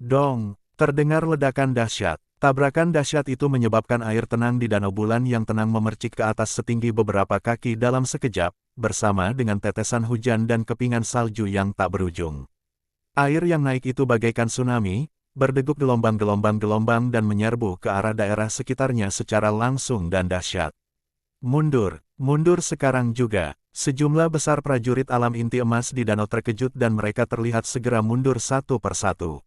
Dong, terdengar ledakan dahsyat. Tabrakan dahsyat itu menyebabkan air tenang di danau bulan yang tenang memercik ke atas setinggi beberapa kaki dalam sekejap, bersama dengan tetesan hujan dan kepingan salju yang tak berujung. Air yang naik itu bagaikan tsunami, berdeguk gelombang-gelombang dan menyerbu ke arah daerah sekitarnya secara langsung dan dahsyat. Mundur, mundur sekarang juga. Sejumlah besar prajurit alam inti emas di danau terkejut dan mereka terlihat segera mundur satu persatu.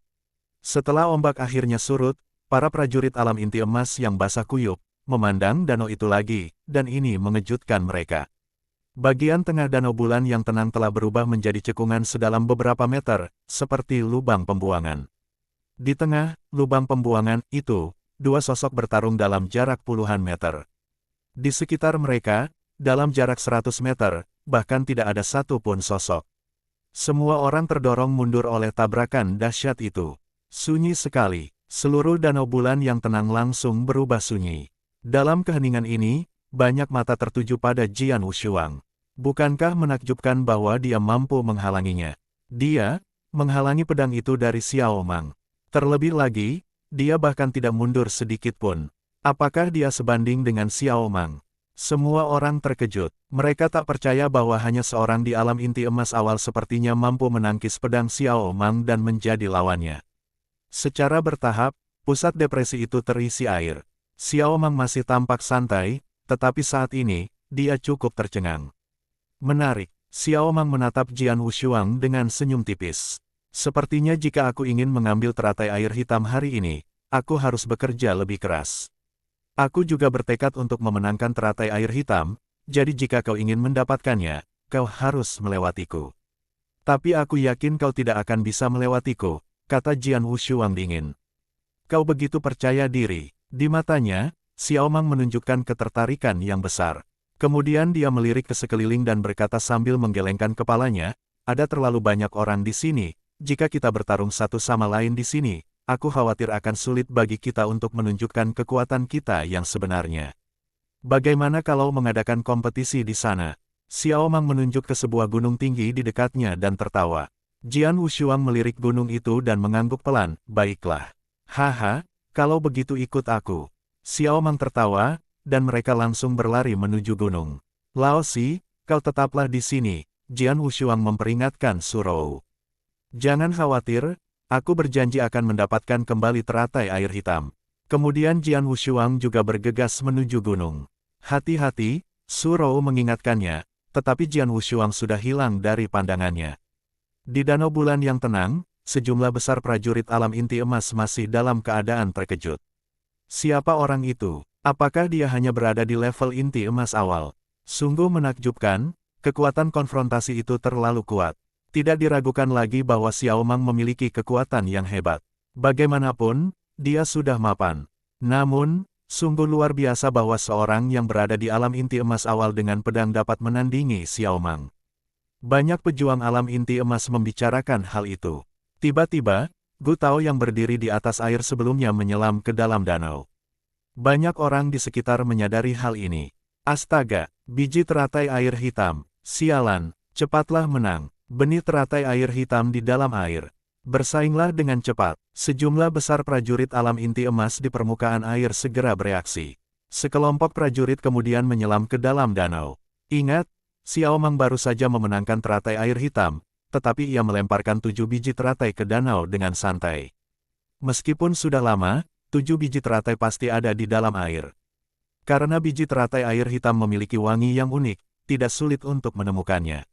Setelah ombak akhirnya surut, para prajurit alam inti emas yang basah kuyup, memandang danau itu lagi, dan ini mengejutkan mereka. Bagian tengah danau bulan yang tenang telah berubah menjadi cekungan sedalam beberapa meter, seperti lubang pembuangan. Di tengah lubang pembuangan itu, dua sosok bertarung dalam jarak puluhan meter. Di sekitar mereka, dalam jarak 100 meter, bahkan tidak ada satu pun sosok. Semua orang terdorong mundur oleh tabrakan dahsyat itu. Sunyi sekali, seluruh danau bulan yang tenang langsung berubah sunyi. Dalam keheningan ini, banyak mata tertuju pada Jian Wushuang. Bukankah menakjubkan bahwa dia mampu menghalanginya? Dia menghalangi pedang itu dari Xiao Mang. Terlebih lagi, dia bahkan tidak mundur sedikit pun. Apakah dia sebanding dengan Xiao Mang? Semua orang terkejut. Mereka tak percaya bahwa hanya seorang di alam inti emas awal sepertinya mampu menangkis pedang Xiao Mang dan menjadi lawannya. Secara bertahap, pusat depresi itu terisi air. Xiao Mang masih tampak santai, tetapi saat ini, dia cukup tercengang. Menarik, Xiao Mang menatap Jian Wushuang dengan senyum tipis. Sepertinya jika aku ingin mengambil teratai air hitam hari ini, aku harus bekerja lebih keras. Aku juga bertekad untuk memenangkan teratai air hitam, jadi jika kau ingin mendapatkannya, kau harus melewatiku. Tapi aku yakin kau tidak akan bisa melewatiku, kata Jian Wushuang dingin. Kau begitu percaya diri. Di matanya, Xiao Mang menunjukkan ketertarikan yang besar. Kemudian dia melirik ke sekeliling dan berkata sambil menggelengkan kepalanya, ada terlalu banyak orang di sini, jika kita bertarung satu sama lain di sini, aku khawatir akan sulit bagi kita untuk menunjukkan kekuatan kita yang sebenarnya. Bagaimana kalau mengadakan kompetisi di sana? Xiao Mang menunjuk ke sebuah gunung tinggi di dekatnya dan tertawa. Jian Wushuang melirik gunung itu dan mengangguk pelan, baiklah. Haha, kalau begitu ikut aku. Xiao Mang tertawa, dan mereka langsung berlari menuju gunung. Lao Xi, kau tetaplah di sini, Jian Wushuang memperingatkan Su Rou. Jangan khawatir, aku berjanji akan mendapatkan kembali teratai air hitam. Kemudian Jian Wushuang juga bergegas menuju gunung. Hati-hati, Su Rou mengingatkannya, tetapi Jian Wushuang sudah hilang dari pandangannya. Di danau bulan yang tenang, sejumlah besar prajurit alam inti emas masih dalam keadaan terkejut. Siapa orang itu? Apakah dia hanya berada di level inti emas awal? Sungguh menakjubkan, kekuatan konfrontasi itu terlalu kuat. Tidak diragukan lagi bahwa Xiao Mang memiliki kekuatan yang hebat. Bagaimanapun, dia sudah mapan. Namun, sungguh luar biasa bahwa seorang yang berada di alam inti emas awal dengan pedang dapat menandingi Xiao Mang. Banyak pejuang alam inti emas membicarakan hal itu. Tiba-tiba, Gu Tao yang berdiri di atas air sebelumnya menyelam ke dalam danau. Banyak orang di sekitar menyadari hal ini. Astaga, biji teratai air hitam, sialan, cepatlah menang. Benih teratai air hitam di dalam air. Bersainglah dengan cepat. Sejumlah besar prajurit alam inti emas di permukaan air segera bereaksi. Sekelompok prajurit kemudian menyelam ke dalam danau. Ingat, Xiao Mang baru saja memenangkan teratai air hitam, tetapi ia melemparkan 7 biji teratai ke danau dengan santai. Meskipun sudah lama, 7 biji teratai pasti ada di dalam air. Karena biji teratai air hitam memiliki wangi yang unik, tidak sulit untuk menemukannya.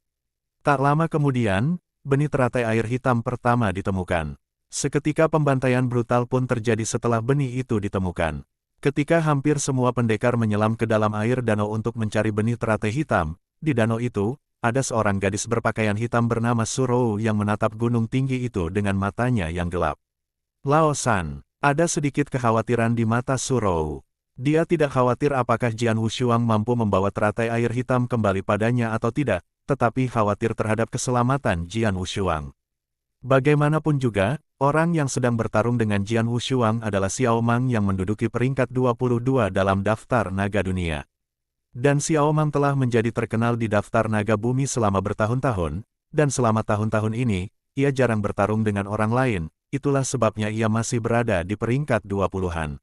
Tak lama kemudian, benih teratai air hitam pertama ditemukan. Seketika pembantaian brutal pun terjadi setelah benih itu ditemukan. Ketika hampir semua pendekar menyelam ke dalam air danau untuk mencari benih teratai hitam, di danau itu, ada seorang gadis berpakaian hitam bernama Su Rou yang menatap gunung tinggi itu dengan matanya yang gelap. Lao San, ada sedikit kekhawatiran di mata Su Rou. Dia tidak khawatir apakah Jian Wushuang mampu membawa teratai air hitam kembali padanya atau tidak, tetapi khawatir terhadap keselamatan Jian Wushuang. Bagaimanapun juga, orang yang sedang bertarung dengan Jian Wushuang adalah Xiao Mang yang menduduki peringkat 22 dalam daftar naga dunia. Dan Xiao Mang telah menjadi terkenal di daftar naga bumi selama bertahun-tahun, dan selama tahun-tahun ini, ia jarang bertarung dengan orang lain, itulah sebabnya ia masih berada di peringkat 20-an.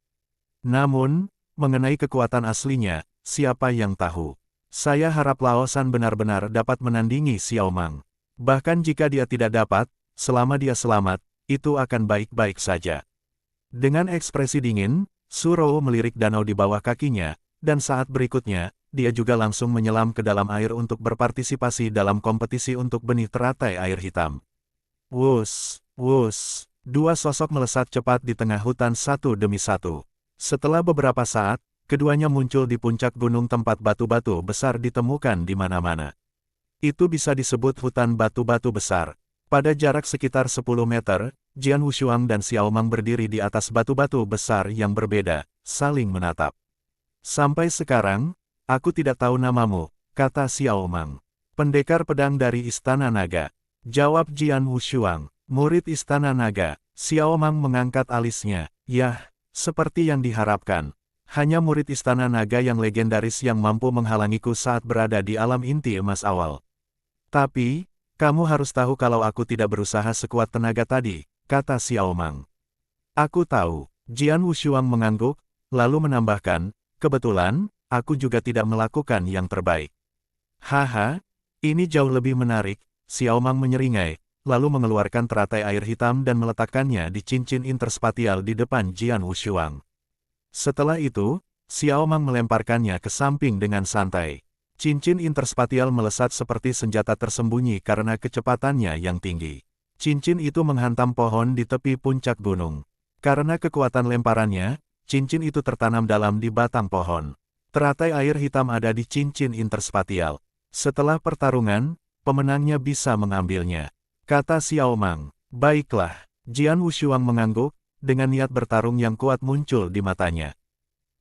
Namun, mengenai kekuatan aslinya, siapa yang tahu? Saya harap Lao Shan benar-benar dapat menandingi Xiao Mang. Bahkan jika dia tidak dapat, selama dia selamat, itu akan baik-baik saja. Dengan ekspresi dingin, Su Rou melirik danau di bawah kakinya, dan saat berikutnya, dia juga langsung menyelam ke dalam air untuk berpartisipasi dalam kompetisi untuk benih teratai air hitam. Wus, wus, dua sosok melesat cepat di tengah hutan satu demi satu. Setelah beberapa saat, keduanya muncul di puncak gunung tempat batu-batu besar ditemukan di mana-mana. Itu bisa disebut hutan batu-batu besar. Pada jarak sekitar 10 meter, Jian Wushuang dan Xiao Mang berdiri di atas batu-batu besar yang berbeda, saling menatap. Sampai sekarang, aku tidak tahu namamu, kata Xiao Mang. Pendekar pedang dari Istana Naga. Jawab Jian Wushuang, murid Istana Naga. Xiao Mang mengangkat alisnya. Yah, seperti yang diharapkan. Hanya murid Istana Naga yang legendaris yang mampu menghalangiku saat berada di alam inti emas awal. Tapi, kamu harus tahu kalau aku tidak berusaha sekuat tenaga tadi, kata Xiao Mang. Aku tahu, Jian Wushuang mengangguk, lalu menambahkan, kebetulan, aku juga tidak melakukan yang terbaik. Haha, ini jauh lebih menarik, Xiao Mang menyeringai, lalu mengeluarkan teratai air hitam dan meletakkannya di cincin interspatial di depan Jian Wushuang. Setelah itu, Xiao Mang melemparkannya ke samping dengan santai. Cincin interspatial melesat seperti senjata tersembunyi karena kecepatannya yang tinggi. Cincin itu menghantam pohon di tepi puncak gunung. Karena kekuatan lemparannya, cincin itu tertanam dalam di batang pohon. Teratai air hitam ada di cincin interspatial. Setelah pertarungan, pemenangnya bisa mengambilnya. Kata Xiao Mang. Baiklah, Jian Wushuang mengangguk, dengan niat bertarung yang kuat muncul di matanya.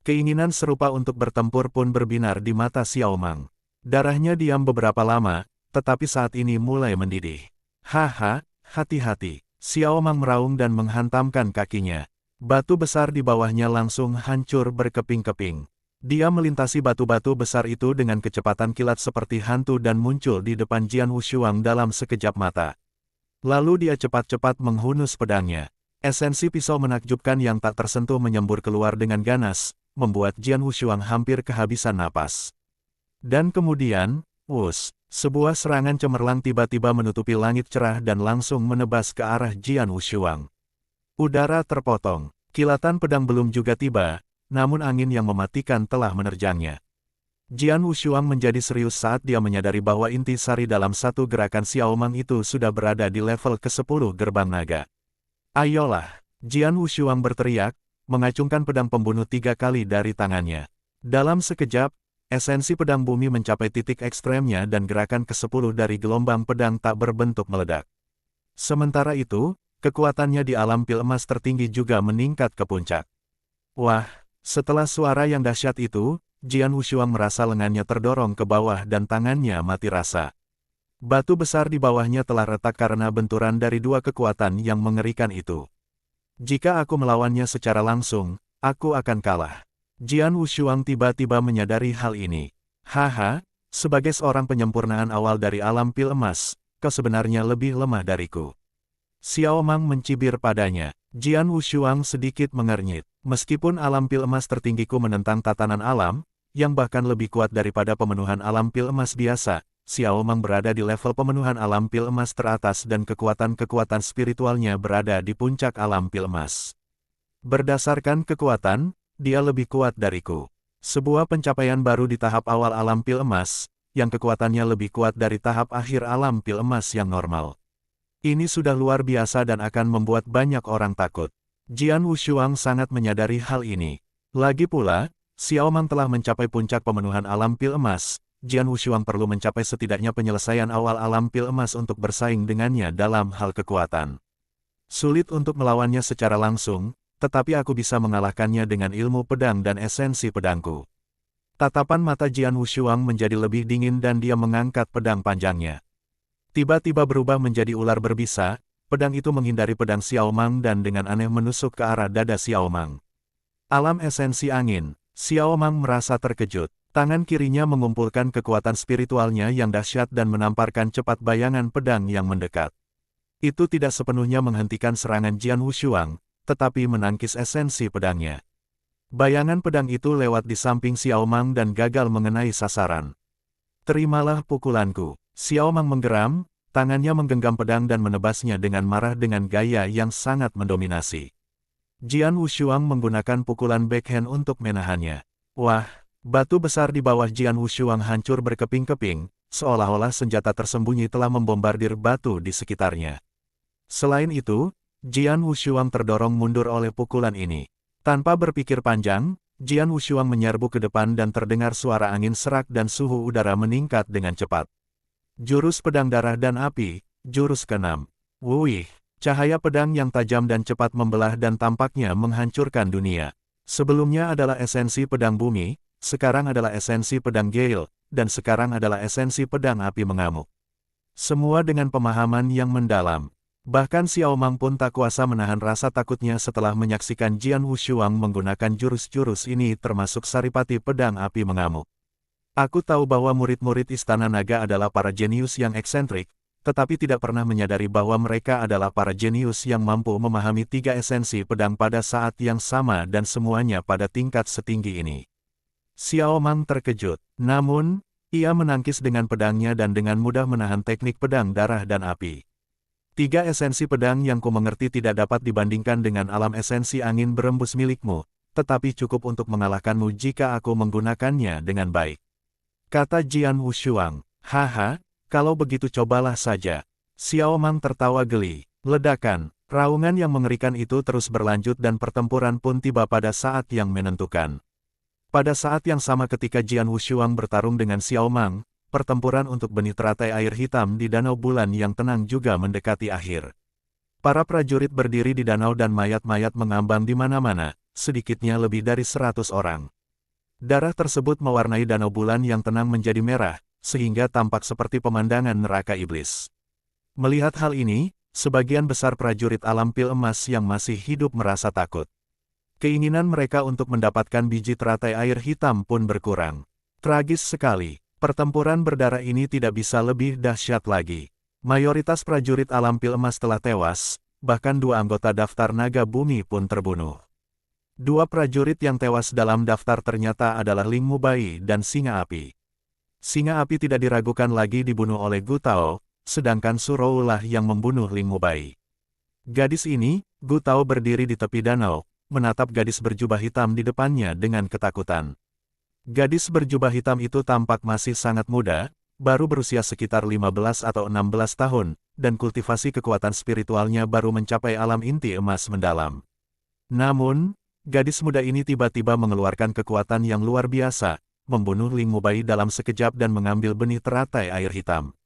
Keinginan serupa untuk bertempur pun berbinar di mata Xiao Mang. Darahnya diam beberapa lama, tetapi saat ini mulai mendidih. Haha, hati-hati. Xiao Mang meraung dan menghantamkan kakinya. Batu besar di bawahnya langsung hancur berkeping-keping. Dia melintasi batu-batu besar itu dengan kecepatan kilat seperti hantu dan muncul di depan Jian Wushuang dalam sekejap mata. Lalu dia cepat-cepat menghunus pedangnya. Esensi pisau menakjubkan yang tak tersentuh menyembur keluar dengan ganas, membuat Jian Wushuang hampir kehabisan napas. Dan kemudian, wus, sebuah serangan cemerlang tiba-tiba menutupi langit cerah dan langsung menebas ke arah Jian Wushuang. Udara terpotong, kilatan pedang belum juga tiba, namun angin yang mematikan telah menerjangnya. Jian Wushuang menjadi serius saat dia menyadari bahwa inti sari dalam satu gerakan Xiao Mang itu sudah berada di level ke-10 gerbang naga. Ayolah, Jian Wushuang berteriak, mengacungkan pedang pembunuh 3 kali dari tangannya. Dalam sekejap, esensi pedang bumi mencapai titik ekstremnya dan gerakan ke-10 dari gelombang pedang tak berbentuk meledak. Sementara itu, kekuatannya di alam pil emas tertinggi juga meningkat ke puncak. Wah, setelah suara yang dahsyat itu, Jian Wushuang merasa lengannya terdorong ke bawah dan tangannya mati rasa. Batu besar di bawahnya telah retak karena benturan dari dua kekuatan yang mengerikan itu. Jika aku melawannya secara langsung, aku akan kalah. Jian Wushuang tiba-tiba menyadari hal ini. Haha, sebagai seorang penyempurnaan awal dari alam pil emas, kau sebenarnya lebih lemah dariku. Xiao Mang mencibir padanya. Jian Wushuang sedikit mengernyit. Meskipun alam pil emas tertinggiku menentang tatanan alam, yang bahkan lebih kuat daripada pemenuhan alam pil emas biasa, Xiao Mang berada di level pemenuhan alam pil emas teratas dan kekuatan-kekuatan spiritualnya berada di puncak alam pil emas. Berdasarkan kekuatan, dia lebih kuat dariku. Sebuah pencapaian baru di tahap awal alam pil emas, yang kekuatannya lebih kuat dari tahap akhir alam pil emas yang normal. Ini sudah luar biasa dan akan membuat banyak orang takut. Jian Wushuang sangat menyadari hal ini. Lagi pula, Xiao Mang telah mencapai puncak pemenuhan alam pil emas. Jian Wushuang perlu mencapai setidaknya penyelesaian awal alam pil emas untuk bersaing dengannya dalam hal kekuatan. Sulit untuk melawannya secara langsung, tetapi aku bisa mengalahkannya dengan ilmu pedang dan esensi pedangku. Tatapan mata Jian Wushuang menjadi lebih dingin dan dia mengangkat pedang panjangnya. Tiba-tiba berubah menjadi ular berbisa, pedang itu menghindari pedang Xiao Mang dan dengan aneh menusuk ke arah dada Xiao Mang. Alam esensi angin, Xiao Mang merasa terkejut. Tangan kirinya mengumpulkan kekuatan spiritualnya yang dahsyat dan menamparkan cepat bayangan pedang yang mendekat. Itu tidak sepenuhnya menghentikan serangan Jian Wushuang, tetapi menangkis esensi pedangnya. Bayangan pedang itu lewat di samping Xiao Mang dan gagal mengenai sasaran. Terimalah pukulanku. Xiao Mang menggeram, tangannya menggenggam pedang dan menebasnya dengan marah dengan gaya yang sangat mendominasi. Jian Wushuang menggunakan pukulan backhand untuk menahannya. Wah, batu besar di bawah Jian Wushuang hancur berkeping-keping, seolah-olah senjata tersembunyi telah membombardir batu di sekitarnya. Selain itu, Jian Wushuang terdorong mundur oleh pukulan ini. Tanpa berpikir panjang, Jian Wushuang menyerbu ke depan dan terdengar suara angin serak dan suhu udara meningkat dengan cepat. Jurus pedang darah dan api, jurus ke-6. Wuih, cahaya pedang yang tajam dan cepat membelah dan tampaknya menghancurkan dunia. Sebelumnya adalah esensi pedang bumi, sekarang adalah esensi pedang Gale, dan sekarang adalah esensi pedang api mengamuk. Semua dengan pemahaman yang mendalam. Bahkan Xiao Mang pun tak kuasa menahan rasa takutnya setelah menyaksikan Jian Wushuang menggunakan jurus-jurus ini termasuk saripati pedang api mengamuk. Aku tahu bahwa murid-murid Istana Naga adalah para jenius yang eksentrik, tetapi tidak pernah menyadari bahwa mereka adalah para jenius yang mampu memahami tiga esensi pedang pada saat yang sama dan semuanya pada tingkat setinggi ini. Xiao Mang terkejut, namun, ia menangkis dengan pedangnya dan dengan mudah menahan teknik pedang darah dan api. Tiga esensi pedang yang ku mengerti tidak dapat dibandingkan dengan alam esensi angin berembus milikmu, tetapi cukup untuk mengalahkanmu jika aku menggunakannya dengan baik. Kata Jian Wushuang. Haha, kalau begitu cobalah saja. Xiao Mang tertawa geli. Ledakan, raungan yang mengerikan itu terus berlanjut dan pertempuran pun tiba pada saat yang menentukan. Pada saat yang sama ketika Jian Wushuang bertarung dengan Xiao Mang, pertempuran untuk benih teratai air hitam di Danau Bulan yang tenang juga mendekati akhir. Para prajurit berdiri di danau dan mayat-mayat mengambang di mana-mana, sedikitnya lebih dari 100 orang. Darah tersebut mewarnai Danau Bulan yang tenang menjadi merah, sehingga tampak seperti pemandangan neraka iblis. Melihat hal ini, sebagian besar prajurit alam pil emas yang masih hidup merasa takut. Keinginan mereka untuk mendapatkan biji teratai air hitam pun berkurang. Tragis sekali. Pertempuran berdarah ini tidak bisa lebih dahsyat lagi. Mayoritas prajurit alam pil emas telah tewas, bahkan 2 anggota daftar naga bumi pun terbunuh. 2 prajurit yang tewas dalam daftar ternyata adalah Ling Mubai dan Singa Api. Singa Api tidak diragukan lagi dibunuh oleh Gu Tao, sedangkan Surou lah yang membunuh Ling Mubai. Gadis ini, Gu Tao berdiri di tepi danau, menatap gadis berjubah hitam di depannya dengan ketakutan. Gadis berjubah hitam itu tampak masih sangat muda, baru berusia sekitar 15 atau 16 tahun, dan kultivasi kekuatan spiritualnya baru mencapai alam inti emas mendalam. Namun, gadis muda ini tiba-tiba mengeluarkan kekuatan yang luar biasa, membunuh Ling Mubai dalam sekejap dan mengambil benih teratai air hitam.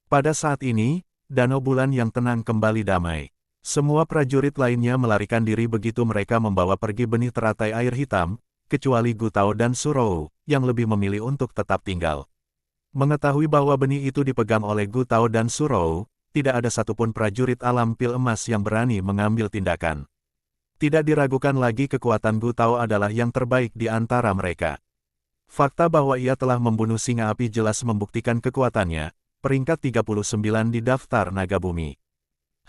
Pada saat ini, Danau Bulan yang tenang kembali damai. Semua prajurit lainnya melarikan diri begitu mereka membawa pergi benih teratai air hitam, kecuali Gu Tao dan Surou, yang lebih memilih untuk tetap tinggal. Mengetahui bahwa benih itu dipegang oleh Gu Tao dan Surou, tidak ada satupun prajurit alam pil emas yang berani mengambil tindakan. Tidak diragukan lagi kekuatan Gu Tao adalah yang terbaik di antara mereka. Fakta bahwa ia telah membunuh Singa Api jelas membuktikan kekuatannya, peringkat 39 di daftar naga bumi.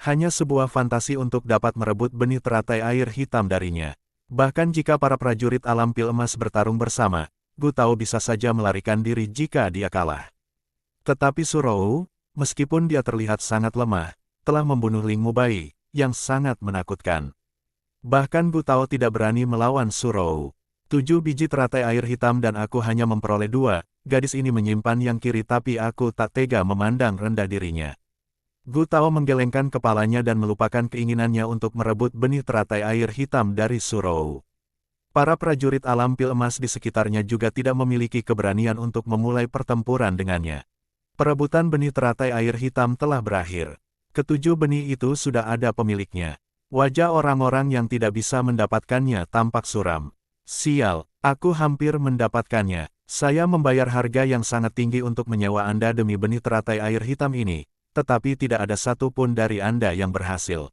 Hanya sebuah fantasi untuk dapat merebut benih teratai air hitam darinya. Bahkan jika para prajurit alam pil emas bertarung bersama, Gu Tao bisa saja melarikan diri jika dia kalah. Tetapi Surou, meskipun dia terlihat sangat lemah, telah membunuh Ling Mubai, yang sangat menakutkan. Bahkan Gu Tao tidak berani melawan Surou. 7 biji teratai air hitam dan aku hanya memperoleh 2, gadis ini menyimpan yang kiri tapi aku tak tega memandang rendah dirinya. Gu Tao menggelengkan kepalanya dan melupakan keinginannya untuk merebut benih teratai air hitam dari Surou. Para prajurit alam pil emas di sekitarnya juga tidak memiliki keberanian untuk memulai pertempuran dengannya. Perebutan benih teratai air hitam telah berakhir. Ketujuh benih itu sudah ada pemiliknya. Wajah orang-orang yang tidak bisa mendapatkannya tampak suram. Sial, aku hampir mendapatkannya. Saya membayar harga yang sangat tinggi untuk menyewa Anda demi benih teratai air hitam ini. Tetapi tidak ada satupun dari Anda yang berhasil.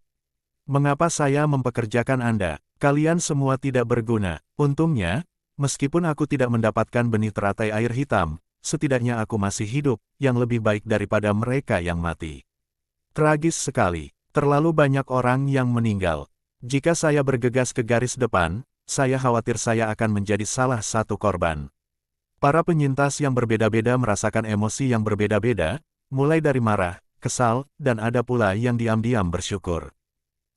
Mengapa saya mempekerjakan Anda? Kalian semua tidak berguna. Untungnya, meskipun aku tidak mendapatkan benih teratai air hitam, setidaknya aku masih hidup, yang lebih baik daripada mereka yang mati. Tragis sekali. Terlalu banyak orang yang meninggal. Jika saya bergegas ke garis depan, saya khawatir saya akan menjadi salah satu korban. Para penyintas yang berbeda-beda merasakan emosi yang berbeda-beda, mulai dari marah, kesal, dan ada pula yang diam-diam bersyukur.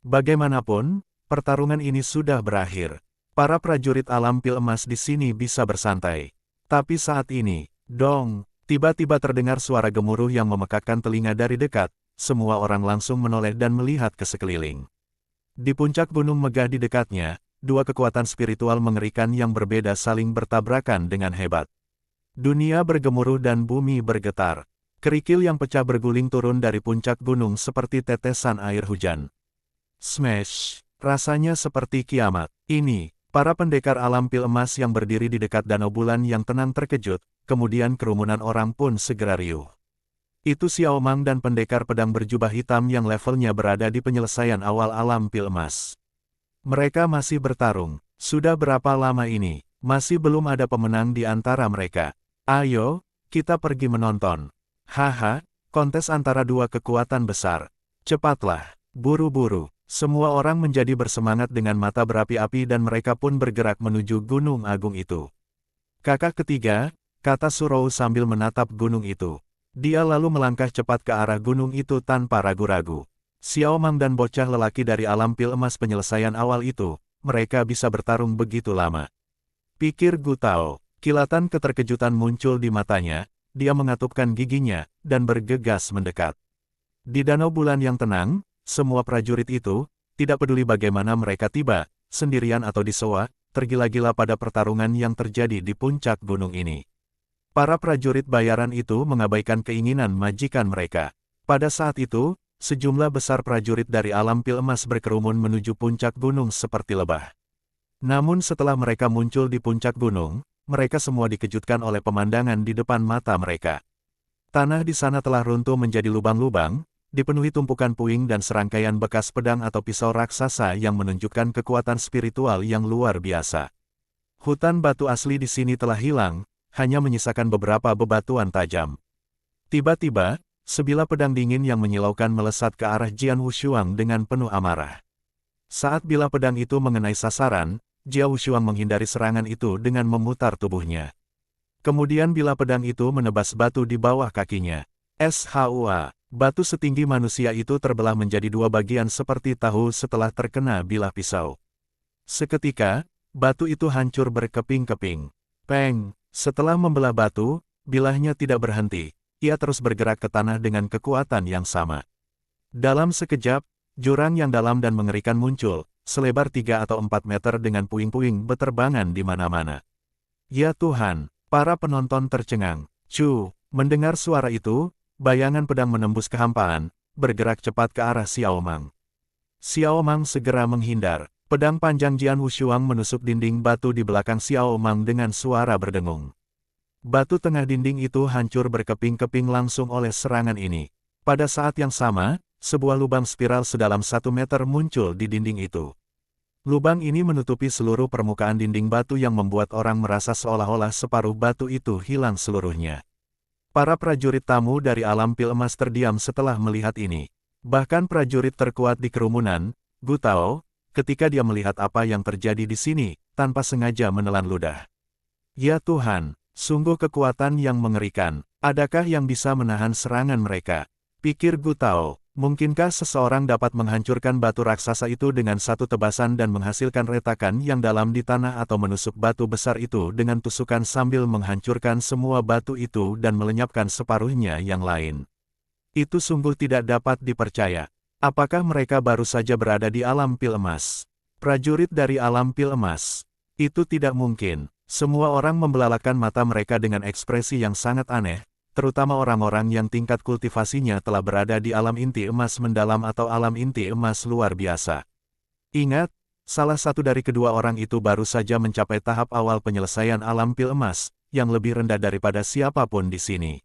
Bagaimanapun, pertarungan ini sudah berakhir. Para prajurit alam pil emas di sini bisa bersantai. Tapi saat ini, dong, tiba-tiba terdengar suara gemuruh yang memekakkan telinga dari dekat. Semua orang langsung menoleh dan melihat ke sekeliling. Di puncak gunung megah di dekatnya, dua kekuatan spiritual mengerikan yang berbeda saling bertabrakan dengan hebat. Dunia bergemuruh dan bumi bergetar. Kerikil yang pecah berguling turun dari puncak gunung seperti tetesan air hujan. Smash! Rasanya seperti kiamat. Ini, para pendekar alam pil emas yang berdiri di dekat danau bulan yang tenang terkejut, kemudian kerumunan orang pun segera riuh. Itu Xiao Mang dan pendekar pedang berjubah hitam yang levelnya berada di penyelesaian awal alam pil emas. Mereka masih bertarung. Sudah berapa lama ini? Masih belum ada pemenang di antara mereka. Ayo, kita pergi menonton. Haha, kontes antara dua kekuatan besar. Cepatlah, buru-buru. Semua orang menjadi bersemangat dengan mata berapi-api dan mereka pun bergerak menuju gunung agung itu. Kakak ketiga, kata Surou sambil menatap gunung itu. Dia lalu melangkah cepat ke arah gunung itu tanpa ragu-ragu. Xiao Mang dan bocah lelaki dari alam pil emas penyelesaian awal itu, mereka bisa bertarung begitu lama. Pikir Gu Tao, kilatan keterkejutan muncul di matanya, dia mengatupkan giginya, dan bergegas mendekat. Di danau bulan yang tenang, semua prajurit itu, tidak peduli bagaimana mereka tiba, sendirian atau disewa, tergila-gila pada pertarungan yang terjadi di puncak gunung ini. Para prajurit bayaran itu mengabaikan keinginan majikan mereka. Pada saat itu, sejumlah besar prajurit dari alam pil emas berkerumun menuju puncak gunung seperti lebah. Namun setelah mereka muncul di puncak gunung, mereka semua dikejutkan oleh pemandangan di depan mata mereka. Tanah di sana telah runtuh menjadi lubang-lubang, dipenuhi tumpukan puing dan serangkaian bekas pedang atau pisau raksasa yang menunjukkan kekuatan spiritual yang luar biasa. Hutan batu asli di sini telah hilang, hanya menyisakan beberapa bebatuan tajam. Tiba-tiba, sebilah pedang dingin yang menyilaukan melesat ke arah Jian Wushuang dengan penuh amarah. Saat bilah pedang itu mengenai sasaran, Jian Wushuang menghindari serangan itu dengan memutar tubuhnya. Kemudian bilah pedang itu menebas batu di bawah kakinya. SHUA! Batu setinggi manusia itu terbelah menjadi dua bagian seperti tahu setelah terkena bilah pisau. Seketika, batu itu hancur berkeping-keping. Peng! Setelah membelah batu, bilahnya tidak berhenti. Ia terus bergerak ke tanah dengan kekuatan yang sama. Dalam sekejap, jurang yang dalam dan mengerikan muncul, selebar 3 atau 4 meter dengan puing-puing beterbangan di mana-mana. Ya Tuhan! Para penonton tercengang. Mendengar suara itu, bayangan pedang menembus kehampaan, bergerak cepat ke arah Xiao Mang. Xiao Mang segera menghindar. Pedang panjang Jian Wushuang menusuk dinding batu di belakang Xiao Mang dengan suara berdengung. Batu tengah dinding itu hancur berkeping-keping langsung oleh serangan ini. Pada saat yang sama, sebuah lubang spiral sedalam 1 meter muncul di dinding itu. Lubang ini menutupi seluruh permukaan dinding batu yang membuat orang merasa seolah-olah separuh batu itu hilang seluruhnya. Para prajurit tamu dari alam pil emas terdiam setelah melihat ini. Bahkan prajurit terkuat di kerumunan, Gu Tao, ketika dia melihat apa yang terjadi di sini, tanpa sengaja menelan ludah. Ya Tuhan, sungguh kekuatan yang mengerikan. Adakah yang bisa menahan serangan mereka? Pikir Gu Tao, mungkinkah seseorang dapat menghancurkan batu raksasa itu dengan satu tebasan dan menghasilkan retakan yang dalam di tanah atau menusuk batu besar itu dengan tusukan sambil menghancurkan semua batu itu dan melenyapkan separuhnya yang lain? Itu sungguh tidak dapat dipercaya. Apakah mereka baru saja berada di alam pil emas? Prajurit dari alam pil emas. Itu tidak mungkin. Semua orang membelalakan mata mereka dengan ekspresi yang sangat aneh, terutama orang-orang yang tingkat kultivasinya telah berada di alam inti emas mendalam atau alam inti emas luar biasa. Ingat, salah satu dari kedua orang itu baru saja mencapai tahap awal penyelesaian alam pil emas, yang lebih rendah daripada siapapun di sini.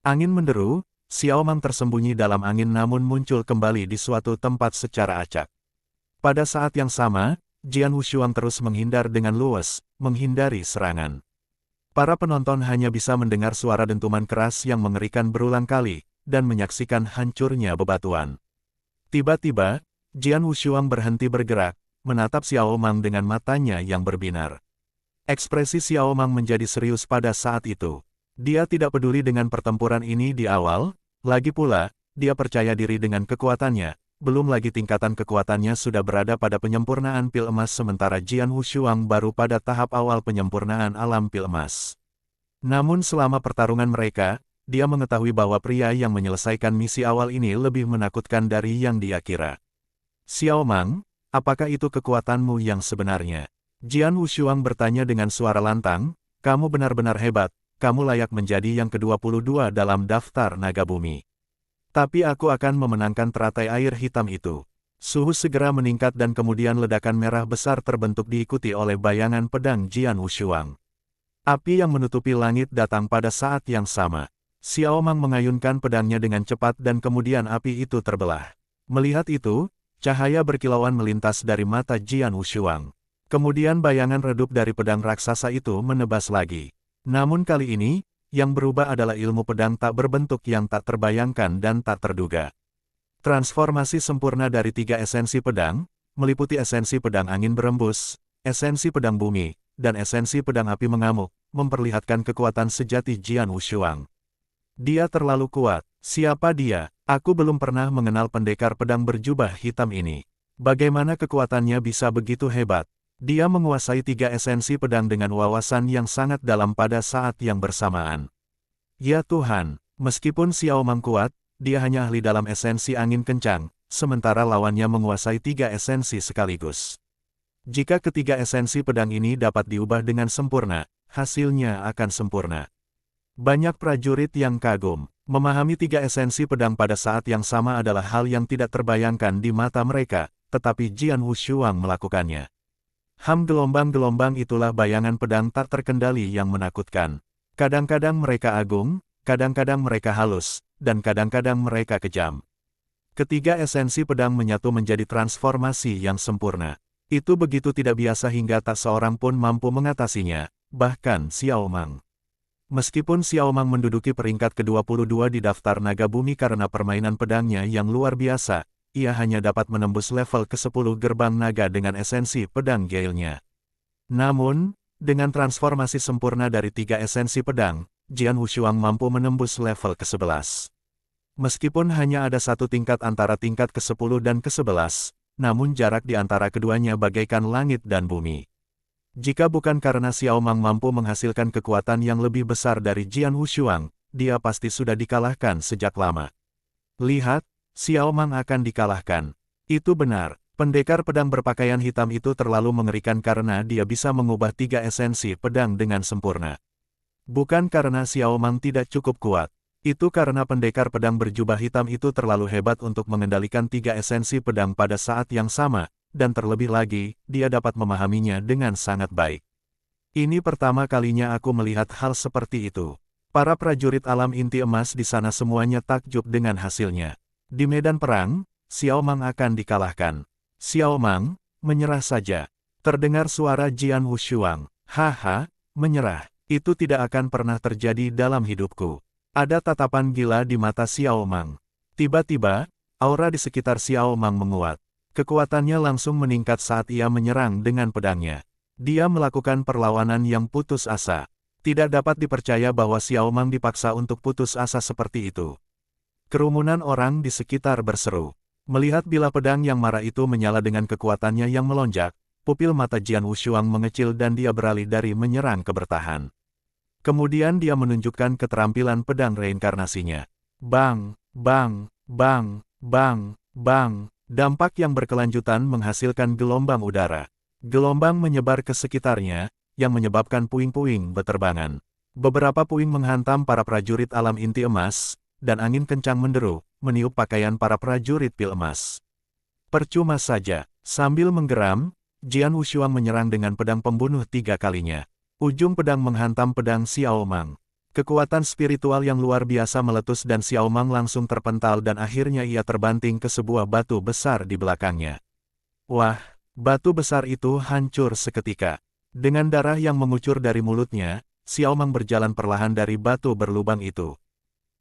Angin menderu, Xiao Mang tersembunyi dalam angin namun muncul kembali di suatu tempat secara acak. Pada saat yang sama, Jian Wushuang terus menghindar dengan luwes, menghindari serangan. Para penonton hanya bisa mendengar suara dentuman keras yang mengerikan berulang kali, dan menyaksikan hancurnya bebatuan. Tiba-tiba, Jian Wushuang berhenti bergerak, menatap Xiao Mang dengan matanya yang berbinar. Ekspresi Xiao Mang menjadi serius pada saat itu. Dia tidak peduli dengan pertempuran ini di awal, lagi pula, dia percaya diri dengan kekuatannya, belum lagi tingkatan kekuatannya sudah berada pada penyempurnaan pil emas sementara Jian Wushuang baru pada tahap awal penyempurnaan alam pil emas. Namun selama pertarungan mereka, dia mengetahui bahwa pria yang menyelesaikan misi awal ini lebih menakutkan dari yang dia kira. Xiao Mang, apakah itu kekuatanmu yang sebenarnya? Jian Wushuang bertanya dengan suara lantang, kamu benar-benar hebat, kamu layak menjadi yang ke-22 dalam daftar naga bumi. Tapi aku akan memenangkan teratai air hitam itu. Suhu segera meningkat dan kemudian ledakan merah besar terbentuk diikuti oleh bayangan pedang Jian Wushuang. Api yang menutupi langit datang pada saat yang sama. Xiao Mang mengayunkan pedangnya dengan cepat dan kemudian api itu terbelah. Melihat itu, cahaya berkilauan melintas dari mata Jian Wushuang. Kemudian bayangan redup dari pedang raksasa itu menebas lagi. Namun kali ini, yang berubah adalah ilmu pedang tak berbentuk yang tak terbayangkan dan tak terduga. Transformasi sempurna dari 3 esensi pedang, meliputi esensi pedang angin berembus, esensi pedang bumi, dan esensi pedang api mengamuk, memperlihatkan kekuatan sejati Jian Wushuang. Dia terlalu kuat. Siapa dia? Aku belum pernah mengenal pendekar pedang berjubah hitam ini. Bagaimana kekuatannya bisa begitu hebat? Dia menguasai 3 esensi pedang dengan wawasan yang sangat dalam pada saat yang bersamaan. Ya Tuhan, meskipun Xiao Mang kuat, dia hanya ahli dalam esensi angin kencang, sementara lawannya menguasai 3 esensi sekaligus. Jika ketiga esensi pedang ini dapat diubah dengan sempurna, hasilnya akan sempurna. Banyak prajurit yang kagum. Memahami 3 esensi pedang pada saat yang sama adalah hal yang tidak terbayangkan di mata mereka, tetapi Jian Wushuang melakukannya. Gelombang-gelombang itulah bayangan pedang tak terkendali yang menakutkan. Kadang-kadang mereka agung, kadang-kadang mereka halus, dan kadang-kadang mereka kejam. Ketiga esensi pedang menyatu menjadi transformasi yang sempurna. Itu begitu tidak biasa hingga tak seorang pun mampu mengatasinya, bahkan Xiao Mang. Meskipun Xiao Mang menduduki peringkat ke-22 di daftar naga bumi karena permainan pedangnya yang luar biasa, ia hanya dapat menembus level ke-10 gerbang naga dengan esensi pedang Gale-nya. Namun, dengan transformasi sempurna dari 3 esensi pedang, Jian Wushuang mampu menembus level ke-11. Meskipun hanya ada satu tingkat antara tingkat ke-10 dan ke-11, namun jarak di antara keduanya bagaikan langit dan bumi. Jika bukan karena Xiao Mang mampu menghasilkan kekuatan yang lebih besar dari Jian Wushuang, dia pasti sudah dikalahkan sejak lama. Lihat, Xiao Mang akan dikalahkan. Itu benar, pendekar pedang berpakaian hitam itu terlalu mengerikan karena dia bisa mengubah 3 esensi pedang dengan sempurna. Bukan karena Xiao Mang tidak cukup kuat. Itu karena pendekar pedang berjubah hitam itu terlalu hebat untuk mengendalikan 3 esensi pedang pada saat yang sama, dan terlebih lagi, dia dapat memahaminya dengan sangat baik. Ini pertama kalinya aku melihat hal seperti itu. Para prajurit alam inti emas di sana semuanya takjub dengan hasilnya. Di medan perang, Xiao Mang akan dikalahkan. Xiao Mang, menyerah saja. Terdengar suara Jian Wushuang. Haha, menyerah. Itu tidak akan pernah terjadi dalam hidupku. Ada tatapan gila di mata Xiao Mang. Tiba-tiba, aura di sekitar Xiao Mang menguat. Kekuatannya langsung meningkat saat ia menyerang dengan pedangnya. Dia melakukan perlawanan yang putus asa. Tidak dapat dipercaya bahwa Xiao Mang dipaksa untuk putus asa seperti itu. Kerumunan orang di sekitar berseru. Melihat bilah pedang yang marah itu menyala dengan kekuatannya yang melonjak, pupil mata Jian Wushuang mengecil dan dia beralih dari menyerang ke bertahan. Kemudian dia menunjukkan keterampilan pedang reinkarnasinya. Bang, bang, bang, bang, bang. Dampak yang berkelanjutan menghasilkan gelombang udara. Gelombang menyebar ke sekitarnya, yang menyebabkan puing-puing beterbangan. Beberapa puing menghantam para prajurit alam inti emas, dan angin kencang menderu, meniup pakaian para prajurit pil emas. Percuma saja, sambil menggeram, Jian Wushuang menyerang dengan pedang pembunuh 3 kalinya. Ujung pedang menghantam pedang Xiao Mang. Kekuatan spiritual yang luar biasa meletus dan Xiao Mang langsung terpental dan akhirnya ia terbanting ke sebuah batu besar di belakangnya. Wah, batu besar itu hancur seketika. Dengan darah yang mengucur dari mulutnya, Xiao Mang berjalan perlahan dari batu berlubang itu.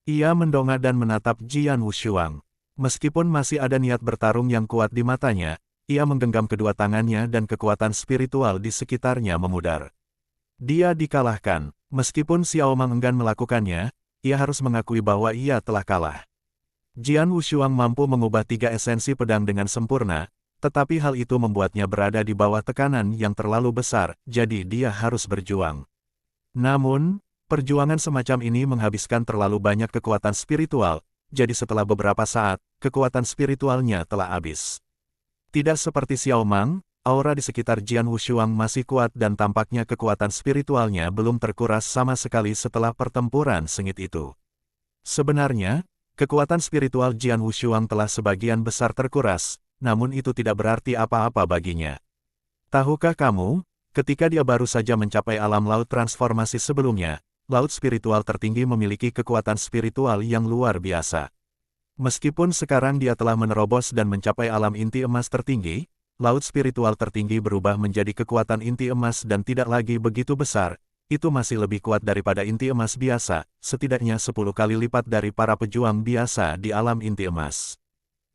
Ia mendongak dan menatap Jian Wushuang. Meskipun masih ada niat bertarung yang kuat di matanya, ia menggenggam kedua tangannya dan kekuatan spiritual di sekitarnya memudar. Dia dikalahkan. Meskipun Xiao Mang enggan melakukannya, ia harus mengakui bahwa ia telah kalah. Jian Wushuang mampu mengubah 3 esensi pedang dengan sempurna, tetapi hal itu membuatnya berada di bawah tekanan yang terlalu besar, jadi dia harus berjuang. Namun, perjuangan semacam ini menghabiskan terlalu banyak kekuatan spiritual, jadi setelah beberapa saat, kekuatan spiritualnya telah habis. Tidak seperti Xiao Mang, aura di sekitar Jian Wushuang masih kuat dan tampaknya kekuatan spiritualnya belum terkuras sama sekali setelah pertempuran sengit itu. Sebenarnya, kekuatan spiritual Jian Wushuang telah sebagian besar terkuras, namun itu tidak berarti apa-apa baginya. Tahukah kamu, ketika dia baru saja mencapai alam laut transformasi sebelumnya, laut spiritual tertinggi memiliki kekuatan spiritual yang luar biasa. Meskipun sekarang dia telah menerobos dan mencapai alam inti emas tertinggi, laut spiritual tertinggi berubah menjadi kekuatan inti emas dan tidak lagi begitu besar, itu masih lebih kuat daripada inti emas biasa, setidaknya 10 kali lipat dari para pejuang biasa di alam inti emas.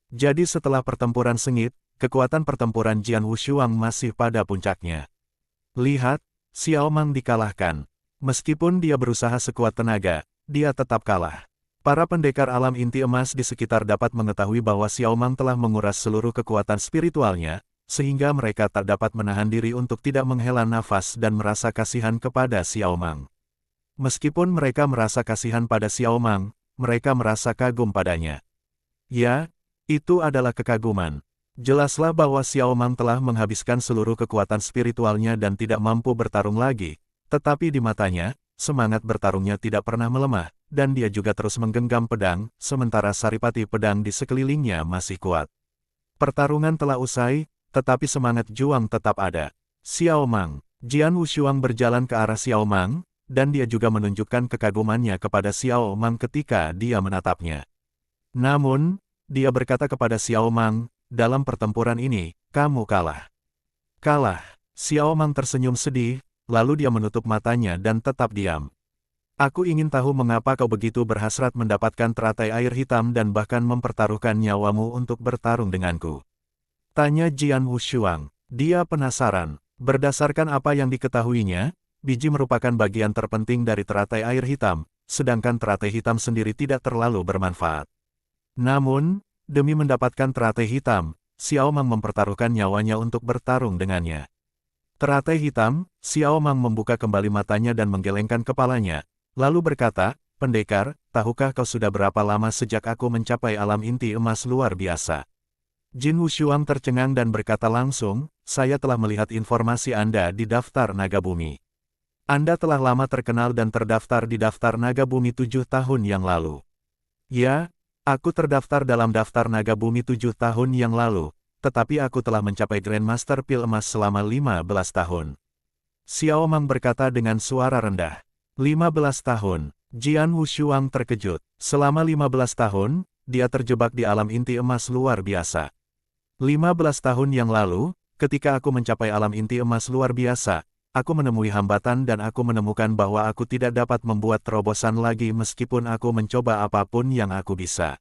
Jadi setelah pertempuran sengit, kekuatan pertempuran Jian Wushuang masih pada puncaknya. Lihat, Xiao Mang dikalahkan. Meskipun dia berusaha sekuat tenaga, dia tetap kalah. Para pendekar alam inti emas di sekitar dapat mengetahui bahwa Xiao Mang telah menguras seluruh kekuatan spiritualnya, sehingga mereka tak dapat menahan diri untuk tidak menghela nafas dan merasa kasihan kepada Xiao Mang. Meskipun mereka merasa kasihan pada Xiao Mang, mereka merasa kagum padanya. Ya, itu adalah kekaguman. Jelaslah bahwa Xiao Mang telah menghabiskan seluruh kekuatan spiritualnya dan tidak mampu bertarung lagi, tetapi di matanya, semangat bertarungnya tidak pernah melemah, dan dia juga terus menggenggam pedang, sementara saripati pedang di sekelilingnya masih kuat. Pertarungan telah usai, tetapi semangat juang tetap ada. Xiao Mang, Jian Wushuang berjalan ke arah Xiao Mang, dan dia juga menunjukkan kekagumannya kepada Xiao Mang ketika dia menatapnya. Namun, dia berkata kepada Xiao Mang, dalam pertempuran ini, kamu kalah. Kalah. Xiao Mang tersenyum sedih, lalu dia menutup matanya dan tetap diam. Aku ingin tahu mengapa kau begitu berhasrat mendapatkan teratai air hitam dan bahkan mempertaruhkan nyawamu untuk bertarung denganku. Tanya Jian Wushuang. Dia penasaran. Berdasarkan apa yang diketahuinya, biji merupakan bagian terpenting dari teratai air hitam, sedangkan teratai hitam sendiri tidak terlalu bermanfaat. Namun, demi mendapatkan teratai hitam, Xiao Mang mempertaruhkan nyawanya untuk bertarung dengannya. Teratai hitam, Xiao Mang membuka kembali matanya dan menggelengkan kepalanya, lalu berkata, pendekar, tahukah kau sudah berapa lama sejak aku mencapai alam inti emas luar biasa? Jin Wushuang tercengang dan berkata langsung, saya telah melihat informasi Anda di daftar naga bumi. Anda telah lama terkenal dan terdaftar di daftar naga bumi 7 tahun yang lalu. Ya, aku terdaftar dalam daftar naga bumi 7 tahun yang lalu, tetapi aku telah mencapai Grandmaster Pil Emas selama 15 tahun. Xiao Mang berkata dengan suara rendah. 15 tahun, Jian Wushuang terkejut. Selama 15 tahun, dia terjebak di alam inti emas luar biasa. 15 tahun yang lalu, ketika aku mencapai alam inti emas luar biasa, aku menemui hambatan dan aku menemukan bahwa aku tidak dapat membuat terobosan lagi meskipun aku mencoba apapun yang aku bisa.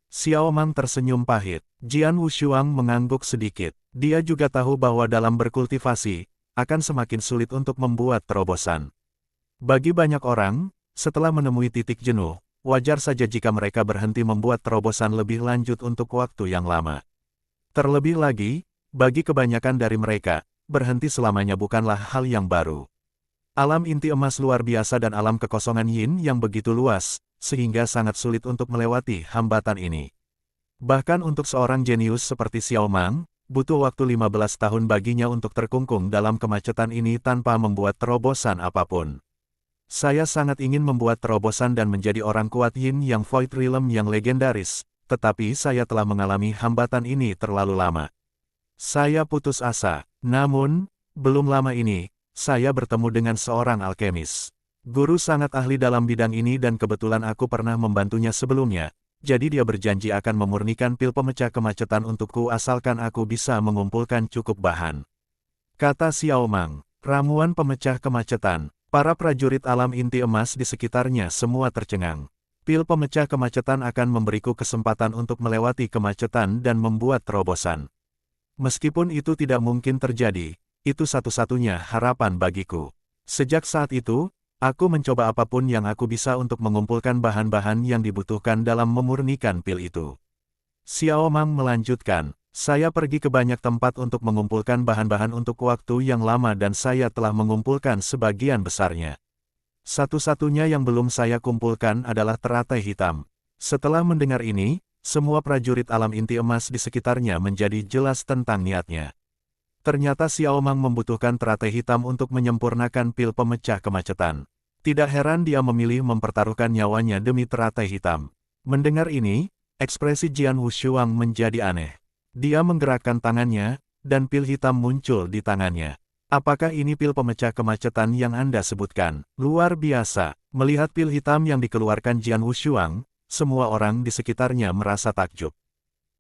Xiao Mang tersenyum pahit. Jian Wushuang mengangguk sedikit. Dia juga tahu bahwa dalam berkultivasi, akan semakin sulit untuk membuat terobosan. Bagi banyak orang, setelah menemui titik jenuh, wajar saja jika mereka berhenti membuat terobosan lebih lanjut untuk waktu yang lama. Terlebih lagi, bagi kebanyakan dari mereka, berhenti selamanya bukanlah hal yang baru. Alam inti emas luar biasa dan alam kekosongan yin yang begitu luas, sehingga sangat sulit untuk melewati hambatan ini. Bahkan untuk seorang jenius seperti Xiao Mang, butuh waktu 15 tahun baginya untuk terkungkung dalam kemacetan ini tanpa membuat terobosan apapun. Saya sangat ingin membuat terobosan dan menjadi orang kuat yin yang Void Realm yang legendaris, tetapi saya telah mengalami hambatan ini terlalu lama. Saya putus asa. Namun, belum lama ini, saya bertemu dengan seorang alkemis. Guru sangat ahli dalam bidang ini dan kebetulan aku pernah membantunya sebelumnya, jadi dia berjanji akan memurnikan pil pemecah kemacetan untukku asalkan aku bisa mengumpulkan cukup bahan. Kata Xiao Mang, ramuan pemecah kemacetan. Para prajurit alam inti emas di sekitarnya semua tercengang. Pil pemecah kemacetan akan memberiku kesempatan untuk melewati kemacetan dan membuat terobosan. Meskipun itu tidak mungkin terjadi, itu satu-satunya harapan bagiku. Sejak saat itu, aku mencoba apapun yang aku bisa untuk mengumpulkan bahan-bahan yang dibutuhkan dalam memurnikan pil itu. Xiao Mang melanjutkan, saya pergi ke banyak tempat untuk mengumpulkan bahan-bahan untuk waktu yang lama dan saya telah mengumpulkan sebagian besarnya. Satu-satunya yang belum saya kumpulkan adalah teratai hitam. Setelah mendengar ini, semua prajurit alam inti emas di sekitarnya menjadi jelas tentang niatnya. Ternyata Xiao Mang membutuhkan teratai hitam untuk menyempurnakan pil pemecah kemacetan. Tidak heran dia memilih mempertaruhkan nyawanya demi teratai hitam. Mendengar ini, ekspresi Jian Wushuang menjadi aneh. Dia menggerakkan tangannya, dan pil hitam muncul di tangannya. Apakah ini pil pemecah kemacetan yang Anda sebutkan? Luar biasa. Melihat pil hitam yang dikeluarkan Jian Wushuang, semua orang di sekitarnya merasa takjub.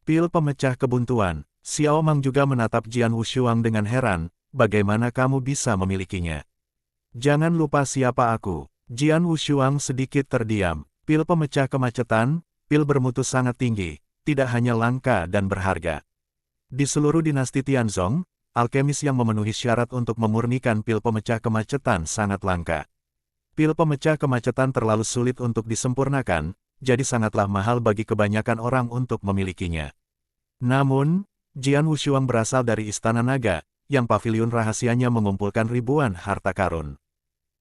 Pil pemecah kebuntuan. Xiao Mang juga menatap Jian Wushuang dengan heran, bagaimana kamu bisa memilikinya? Jangan lupa siapa aku. Jian Wushuang sedikit terdiam. Pil pemecah kemacetan, pil bermutu sangat tinggi, tidak hanya langka dan berharga. Di seluruh dinasti Tianzong, alkemis yang memenuhi syarat untuk memurnikan pil pemecah kemacetan sangat langka. Pil pemecah kemacetan terlalu sulit untuk disempurnakan, jadi sangatlah mahal bagi kebanyakan orang untuk memilikinya. Namun, Jian Wushuang berasal dari Istana Naga, yang pavilion rahasianya mengumpulkan ribuan harta karun.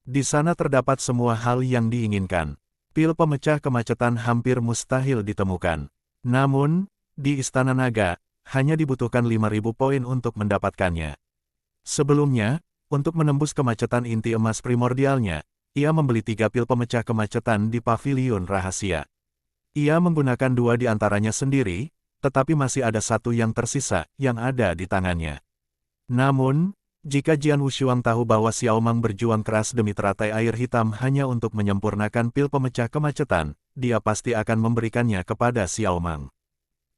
Di sana terdapat semua hal yang diinginkan. Pil pemecah kemacetan hampir mustahil ditemukan. Namun, di Istana Naga, hanya dibutuhkan 5.000 poin untuk mendapatkannya. Sebelumnya, untuk menembus kemacetan inti emas primordialnya, ia membeli 3 pil pemecah kemacetan di pavilion rahasia. Ia menggunakan 2 di antaranya sendiri, tetapi masih ada 1 yang tersisa, yang ada di tangannya. Namun, jika Jian Wushuang tahu bahwa Xiao Mang berjuang keras demi teratai air hitam hanya untuk menyempurnakan pil pemecah kemacetan, dia pasti akan memberikannya kepada Xiao Mang.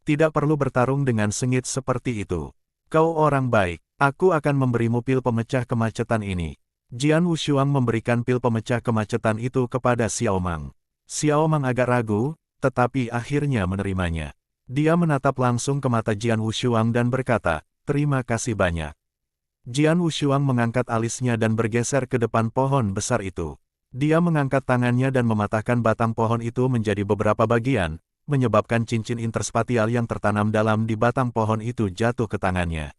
Tidak perlu bertarung dengan sengit seperti itu. Kau orang baik, aku akan memberimu pil pemecah kemacetan ini. Jian Wushuang memberikan pil pemecah kemacetan itu kepada Xiao Mang. Xiao Mang agak ragu, tetapi akhirnya menerimanya. Dia menatap langsung ke mata Jian Wushuang dan berkata, terima kasih banyak. Jian Wushuang mengangkat alisnya dan bergeser ke depan pohon besar itu. Dia mengangkat tangannya dan mematahkan batang pohon itu menjadi beberapa bagian, menyebabkan cincin interspatial yang tertanam dalam di batang pohon itu jatuh ke tangannya.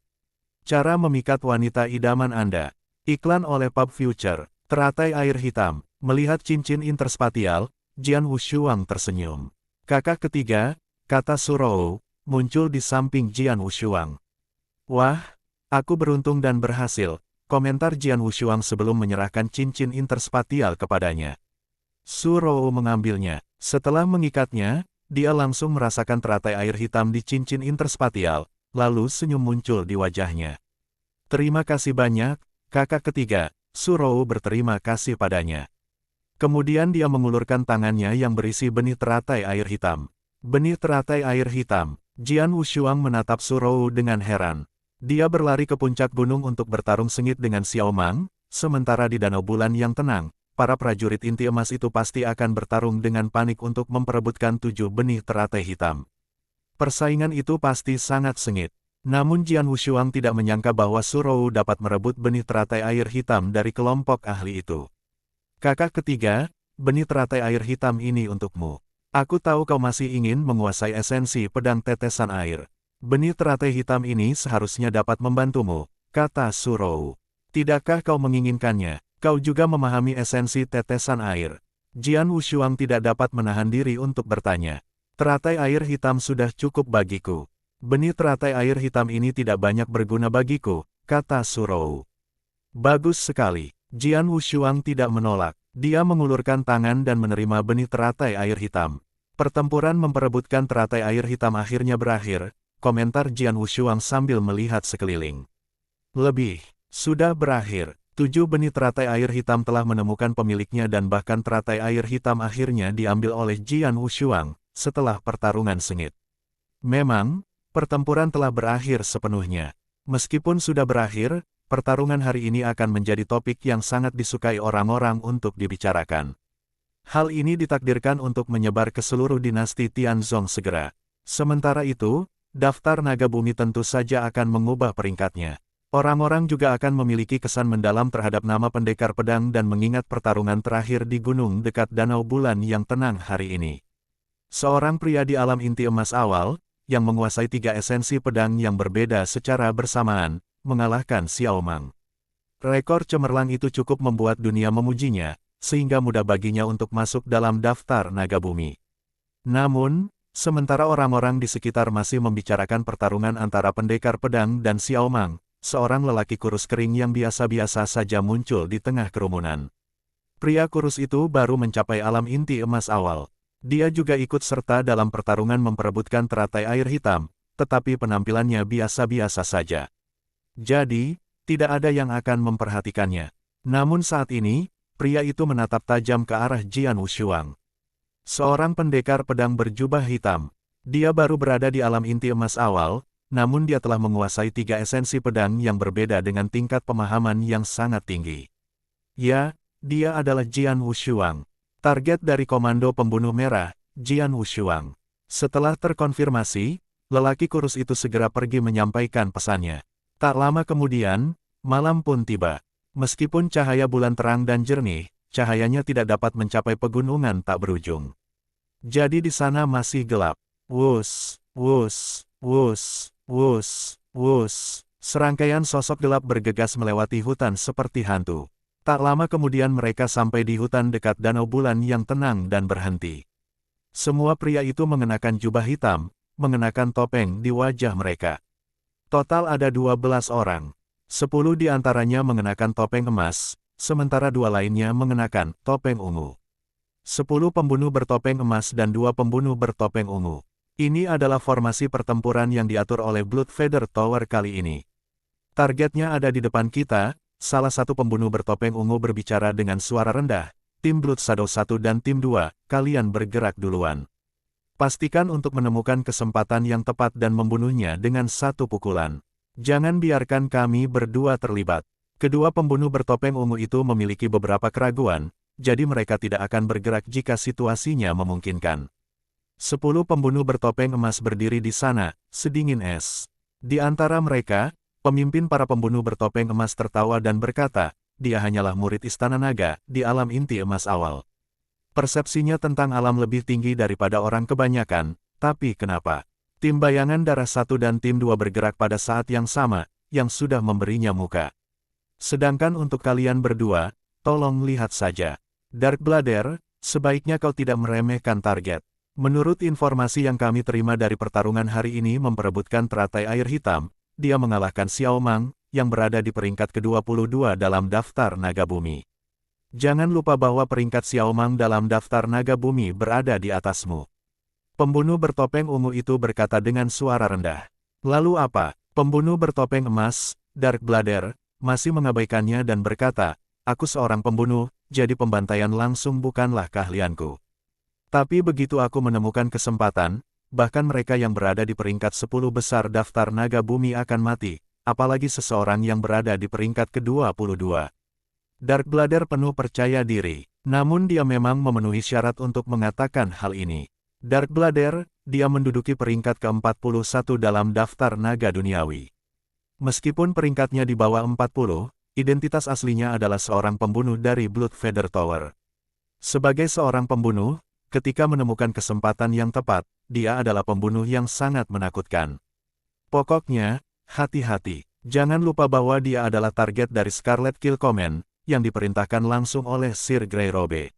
Cara memikat wanita idaman Anda. Iklan oleh Pub Future. Teratai air hitam. Melihat cincin interspatial, Jian Wushuang tersenyum. Kakak ketiga, kata Surou, muncul di samping Jian Wushuang. Wah, aku beruntung dan berhasil, komentar Jian Wushuang sebelum menyerahkan cincin interspatial kepadanya. Surou mengambilnya. Setelah mengikatnya, dia langsung merasakan teratai air hitam di cincin interspatial, lalu senyum muncul di wajahnya. Terima kasih banyak, kakak ketiga, Surou berterima kasih padanya. Kemudian dia mengulurkan tangannya yang berisi benih teratai air hitam. Benih teratai air hitam. Jian Wushuang menatap Surou dengan heran. Dia berlari ke puncak gunung untuk bertarung sengit dengan Xiao Mang, sementara di danau bulan yang tenang, para prajurit inti emas itu pasti akan bertarung dengan panik untuk memperebutkan 7 benih teratai hitam. Persaingan itu pasti sangat sengit. Namun Jian Wushuang tidak menyangka bahwa Surou dapat merebut benih teratai air hitam dari kelompok ahli itu. Kakak ketiga, benih teratai air hitam ini untukmu. Aku tahu kau masih ingin menguasai esensi pedang tetesan air. Benih teratai hitam ini seharusnya dapat membantumu, kata Surou. Tidakkah kau menginginkannya? Kau juga memahami esensi tetesan air. Jian Wushuang tidak dapat menahan diri untuk bertanya. Teratai air hitam sudah cukup bagiku. Benih teratai air hitam ini tidak banyak berguna bagiku, kata Surou. Bagus sekali. Jian Wushuang tidak menolak. Dia mengulurkan tangan dan menerima benih teratai air hitam. Pertempuran memperebutkan teratai air hitam akhirnya berakhir, komentar Jian Wushuang sambil melihat sekeliling. Sudah berakhir. 7 benih teratai air hitam telah menemukan pemiliknya dan bahkan teratai air hitam akhirnya diambil oleh Jian Wushuang, setelah pertarungan sengit. Memang, pertempuran telah berakhir sepenuhnya. Meskipun sudah berakhir, pertarungan hari ini akan menjadi topik yang sangat disukai orang-orang untuk dibicarakan. Hal ini ditakdirkan untuk menyebar ke seluruh dinasti Tianzong segera. Sementara itu, daftar naga bumi tentu saja akan mengubah peringkatnya. Orang-orang juga akan memiliki kesan mendalam terhadap nama pendekar pedang dan mengingat pertarungan terakhir di gunung dekat Danau Bulan yang tenang hari ini. Seorang pria di alam inti emas awal, yang menguasai 3 esensi pedang yang berbeda secara bersamaan, mengalahkan Xiao Mang. Rekor cemerlang itu cukup membuat dunia memujinya, sehingga mudah baginya untuk masuk dalam daftar naga bumi. Namun, sementara orang-orang di sekitar masih membicarakan pertarungan antara pendekar pedang dan Xiao Mang, seorang lelaki kurus kering yang biasa-biasa saja muncul di tengah kerumunan. Pria kurus itu baru mencapai alam inti emas awal. Dia juga ikut serta dalam pertarungan memperebutkan teratai air hitam, tetapi penampilannya biasa-biasa saja. Jadi, tidak ada yang akan memperhatikannya. Namun saat ini, pria itu menatap tajam ke arah Jian Wushuang. Seorang pendekar pedang berjubah hitam. Dia baru berada di alam inti emas awal, namun dia telah menguasai 3 esensi pedang yang berbeda dengan tingkat pemahaman yang sangat tinggi. Ya, dia adalah Jian Wushuang. Target dari Komando Pembunuh Merah, Jian Wushuang. Setelah terkonfirmasi, lelaki kurus itu segera pergi menyampaikan pesannya. Tak lama kemudian, malam pun tiba. Meskipun cahaya bulan terang dan jernih, cahayanya tidak dapat mencapai pegunungan tak berujung. Jadi di sana masih gelap. Wus, wus, wus, wus, wus. Serangkaian sosok gelap bergegas melewati hutan seperti hantu. Tak lama kemudian mereka sampai di hutan dekat Danau Bulan yang tenang dan berhenti. Semua pria itu mengenakan jubah hitam, mengenakan topeng di wajah mereka. Total ada 12 orang. 10 di antaranya mengenakan topeng emas, sementara 2 lainnya mengenakan topeng ungu. 10 pembunuh bertopeng emas dan 2 pembunuh bertopeng ungu. Ini adalah formasi pertempuran yang diatur oleh Blood Feather Tower kali ini. Targetnya ada di depan kita, salah satu pembunuh bertopeng ungu berbicara dengan suara rendah. Tim Blood Shadow 1 dan Tim 2, kalian bergerak duluan. Pastikan untuk menemukan kesempatan yang tepat dan membunuhnya dengan satu pukulan. Jangan biarkan kami berdua terlibat. Kedua pembunuh bertopeng ungu itu memiliki beberapa keraguan, jadi mereka tidak akan bergerak jika situasinya memungkinkan. 10 pembunuh bertopeng emas berdiri di sana, sedingin es. Di antara mereka, pemimpin para pembunuh bertopeng emas tertawa dan berkata, dia hanyalah murid Istana Naga di alam inti emas awal. Persepsinya tentang alam lebih tinggi daripada orang kebanyakan, tapi kenapa? Tim bayangan darah 1 dan tim 2 bergerak pada saat yang sama, yang sudah memberinya muka. Sedangkan untuk kalian berdua, tolong lihat saja. Dark Blader, sebaiknya kau tidak meremehkan target. Menurut informasi yang kami terima dari pertarungan hari ini memperebutkan teratai air hitam, dia mengalahkan Xiao Mang, yang berada di peringkat ke-22 dalam daftar naga bumi. Jangan lupa bahwa peringkat Xiao Mang dalam daftar naga bumi berada di atasmu. Pembunuh bertopeng ungu itu berkata dengan suara rendah. Lalu apa? Pembunuh bertopeng emas, Dark Blader, masih mengabaikannya dan berkata, aku seorang pembunuh, jadi pembantaian langsung bukanlah keahlianku. Tapi begitu aku menemukan kesempatan, bahkan mereka yang berada di peringkat 10 besar daftar naga bumi akan mati, apalagi seseorang yang berada di peringkat ke-22. Dark Blader penuh percaya diri, namun dia memang memenuhi syarat untuk mengatakan hal ini. Dark Blader, dia menduduki peringkat ke-41 dalam daftar naga duniawi. Meskipun peringkatnya di bawah 40, identitas aslinya adalah seorang pembunuh dari Blood Feather Tower. Sebagai seorang pembunuh, ketika menemukan kesempatan yang tepat, dia adalah pembunuh yang sangat menakutkan. Pokoknya, hati-hati. Jangan lupa bahwa dia adalah target dari Scarlet Kill Command, yang diperintahkan langsung oleh Sir Greyrobe.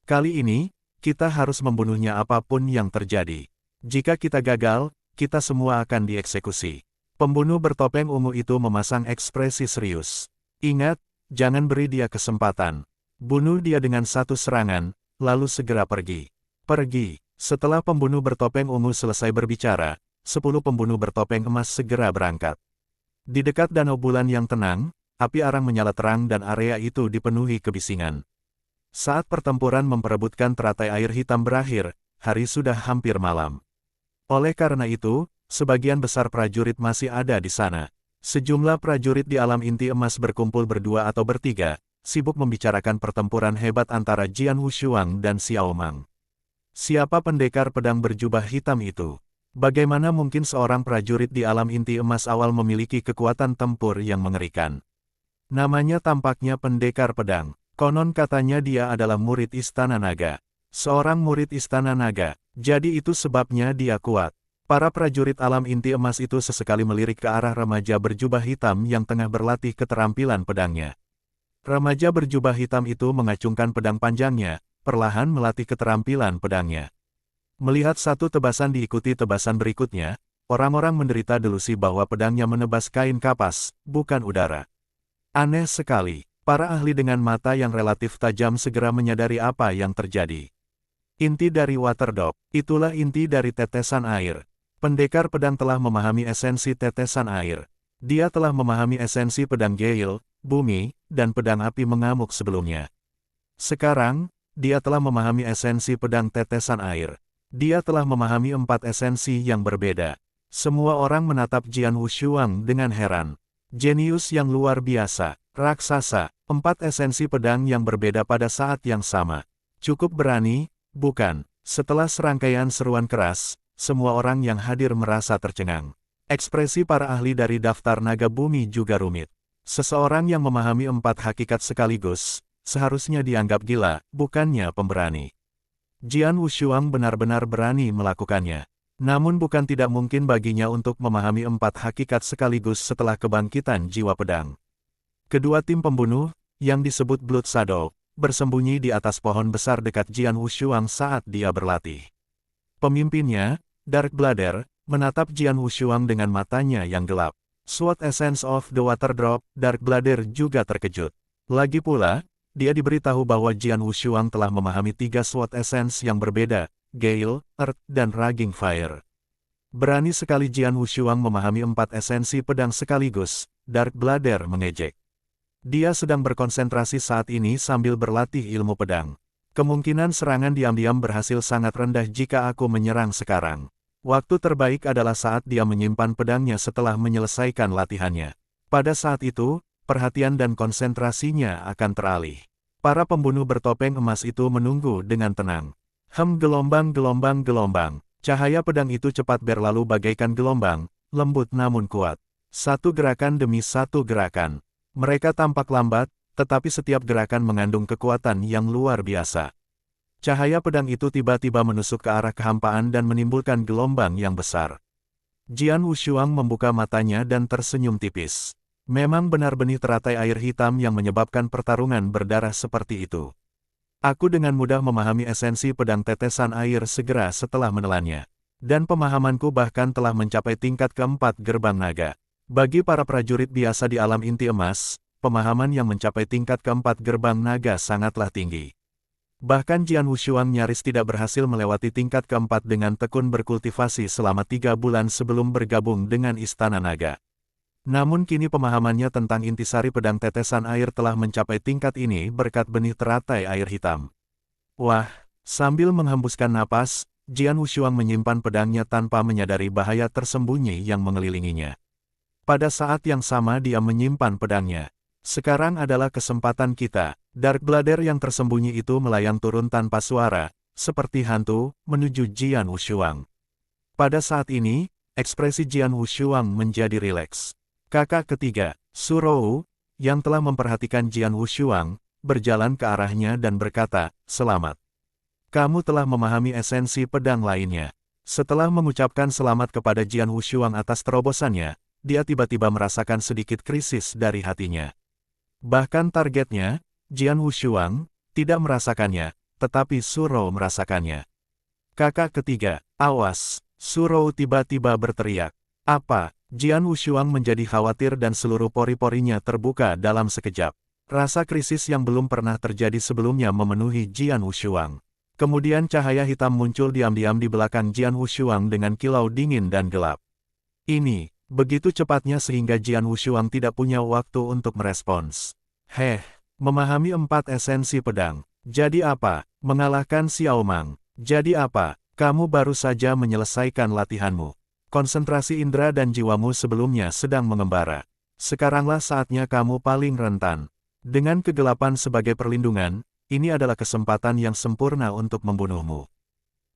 Kali ini, kita harus membunuhnya apapun yang terjadi. Jika kita gagal, kita semua akan dieksekusi. Pembunuh bertopeng ungu itu memasang ekspresi serius. Ingat, jangan beri dia kesempatan. Bunuh dia dengan satu serangan, lalu segera pergi. Pergi. Setelah pembunuh bertopeng ungu selesai berbicara, 10 pembunuh bertopeng emas segera berangkat. Di dekat Danau Bulan yang tenang, api arang menyala terang dan area itu dipenuhi kebisingan. Saat pertempuran memperebutkan teratai air hitam berakhir, hari sudah hampir malam. Oleh karena itu, sebagian besar prajurit masih ada di sana. Sejumlah prajurit di alam inti emas berkumpul berdua atau bertiga, sibuk membicarakan pertempuran hebat antara Jian Wushuang dan Xiao Mang. Siapa pendekar pedang berjubah hitam itu? Bagaimana mungkin seorang prajurit di alam inti emas awal memiliki kekuatan tempur yang mengerikan? Namanya tampaknya pendekar pedang. Konon katanya dia adalah murid Istana Naga. Seorang murid Istana Naga, jadi itu sebabnya dia kuat. Para prajurit alam inti emas itu sesekali melirik ke arah remaja berjubah hitam yang tengah berlatih keterampilan pedangnya. Remaja berjubah hitam itu mengacungkan pedang panjangnya, perlahan melatih keterampilan pedangnya. Melihat satu tebasan diikuti tebasan berikutnya, orang-orang menderita delusi bahwa pedangnya menebas kain kapas, bukan udara. Aneh sekali, para ahli dengan mata yang relatif tajam segera menyadari apa yang terjadi. Inti dari Waterdrop, itulah inti dari tetesan air. Pendekar pedang telah memahami esensi tetesan air. Dia telah memahami esensi pedang Gale, bumi, dan pedang api mengamuk sebelumnya. Sekarang, dia telah memahami esensi pedang tetesan air. Dia telah memahami 4 esensi yang berbeda. Semua orang menatap Jian Wushuang dengan heran. Jenius yang luar biasa, raksasa, 4 esensi pedang yang berbeda pada saat yang sama. Cukup berani, bukan? Setelah serangkaian seruan keras, semua orang yang hadir merasa tercengang. Ekspresi para ahli dari daftar naga bumi juga rumit. Seseorang yang memahami 4 hakikat sekaligus, seharusnya dianggap gila, bukannya pemberani. Jian Wushuang benar-benar berani melakukannya. Namun bukan tidak mungkin baginya untuk memahami 4 hakikat sekaligus setelah kebangkitan jiwa pedang. Kedua tim pembunuh, yang disebut Blood Shadow, bersembunyi di atas pohon besar dekat Jian Wushuang saat dia berlatih. Pemimpinnya, Dark Blader, menatap Jian Wushuang dengan matanya yang gelap. Sword Essence of the Waterdrop, Dark Blader juga terkejut. Lagi pula, dia diberitahu bahwa Jian Wushuang telah memahami 3 Sword Essence yang berbeda, Gale, Earth, dan Raging Fire. Berani sekali Jian Wushuang memahami 4 esensi pedang sekaligus, Dark Blader mengejek. Dia sedang berkonsentrasi saat ini sambil berlatih ilmu pedang. Kemungkinan serangan diam-diam berhasil sangat rendah jika aku menyerang sekarang. Waktu terbaik adalah saat dia menyimpan pedangnya setelah menyelesaikan latihannya. Pada saat itu, perhatian dan konsentrasinya akan teralih. Para pembunuh bertopeng emas itu menunggu dengan tenang. Gelombang-gelombang-gelombang. Cahaya pedang itu cepat berlalu bagaikan gelombang, lembut namun kuat. Satu gerakan demi satu gerakan. Mereka tampak lambat, tetapi setiap gerakan mengandung kekuatan yang luar biasa. Cahaya pedang itu tiba-tiba menusuk ke arah kehampaan dan menimbulkan gelombang yang besar. Jian Wushuang membuka matanya dan tersenyum tipis. Memang benar benih teratai air hitam yang menyebabkan pertarungan berdarah seperti itu. Aku dengan mudah memahami esensi pedang tetesan air segera setelah menelannya. Dan pemahamanku bahkan telah mencapai tingkat keempat gerbang naga. Bagi para prajurit biasa di alam inti emas, pemahaman yang mencapai tingkat keempat gerbang naga sangatlah tinggi. Bahkan Jian Wushuang nyaris tidak berhasil melewati tingkat keempat dengan tekun berkultivasi selama 3 bulan sebelum bergabung dengan Istana Naga. Namun kini pemahamannya tentang intisari pedang tetesan air telah mencapai tingkat ini berkat benih teratai air hitam. Wah, sambil menghembuskan napas, Jian Wushuang menyimpan pedangnya tanpa menyadari bahaya tersembunyi yang mengelilinginya. Pada saat yang sama dia menyimpan pedangnya. Sekarang adalah kesempatan kita. Dark Blader yang tersembunyi itu melayang turun tanpa suara, seperti hantu, menuju Jian Wushuang. Pada saat ini, ekspresi Jian Wushuang menjadi rileks. Kakak ketiga, Su Rou, yang telah memperhatikan Jian Wushuang, berjalan ke arahnya dan berkata, "Selamat. Kamu telah memahami esensi pedang lainnya." Setelah mengucapkan selamat kepada Jian Wushuang atas terobosannya, dia tiba-tiba merasakan sedikit krisis dari hatinya. Bahkan targetnya, Jian Wushuang, tidak merasakannya, tetapi Su Rou merasakannya. Kakak ketiga, awas, Su Rou tiba-tiba berteriak. Apa? Jian Wushuang menjadi khawatir dan seluruh pori-porinya terbuka dalam sekejap. Rasa krisis yang belum pernah terjadi sebelumnya memenuhi Jian Wushuang. Kemudian cahaya hitam muncul diam-diam di belakang Jian Wushuang dengan kilau dingin dan gelap. Ini, begitu cepatnya sehingga Jian Wushuang tidak punya waktu untuk merespons. Memahami 4 esensi pedang. Jadi apa? Mengalahkan Xiao Mang. Jadi apa? Kamu baru saja menyelesaikan latihanmu. Konsentrasi indera dan jiwamu sebelumnya sedang mengembara. Sekaranglah saatnya kamu paling rentan. Dengan kegelapan sebagai perlindungan, ini adalah kesempatan yang sempurna untuk membunuhmu.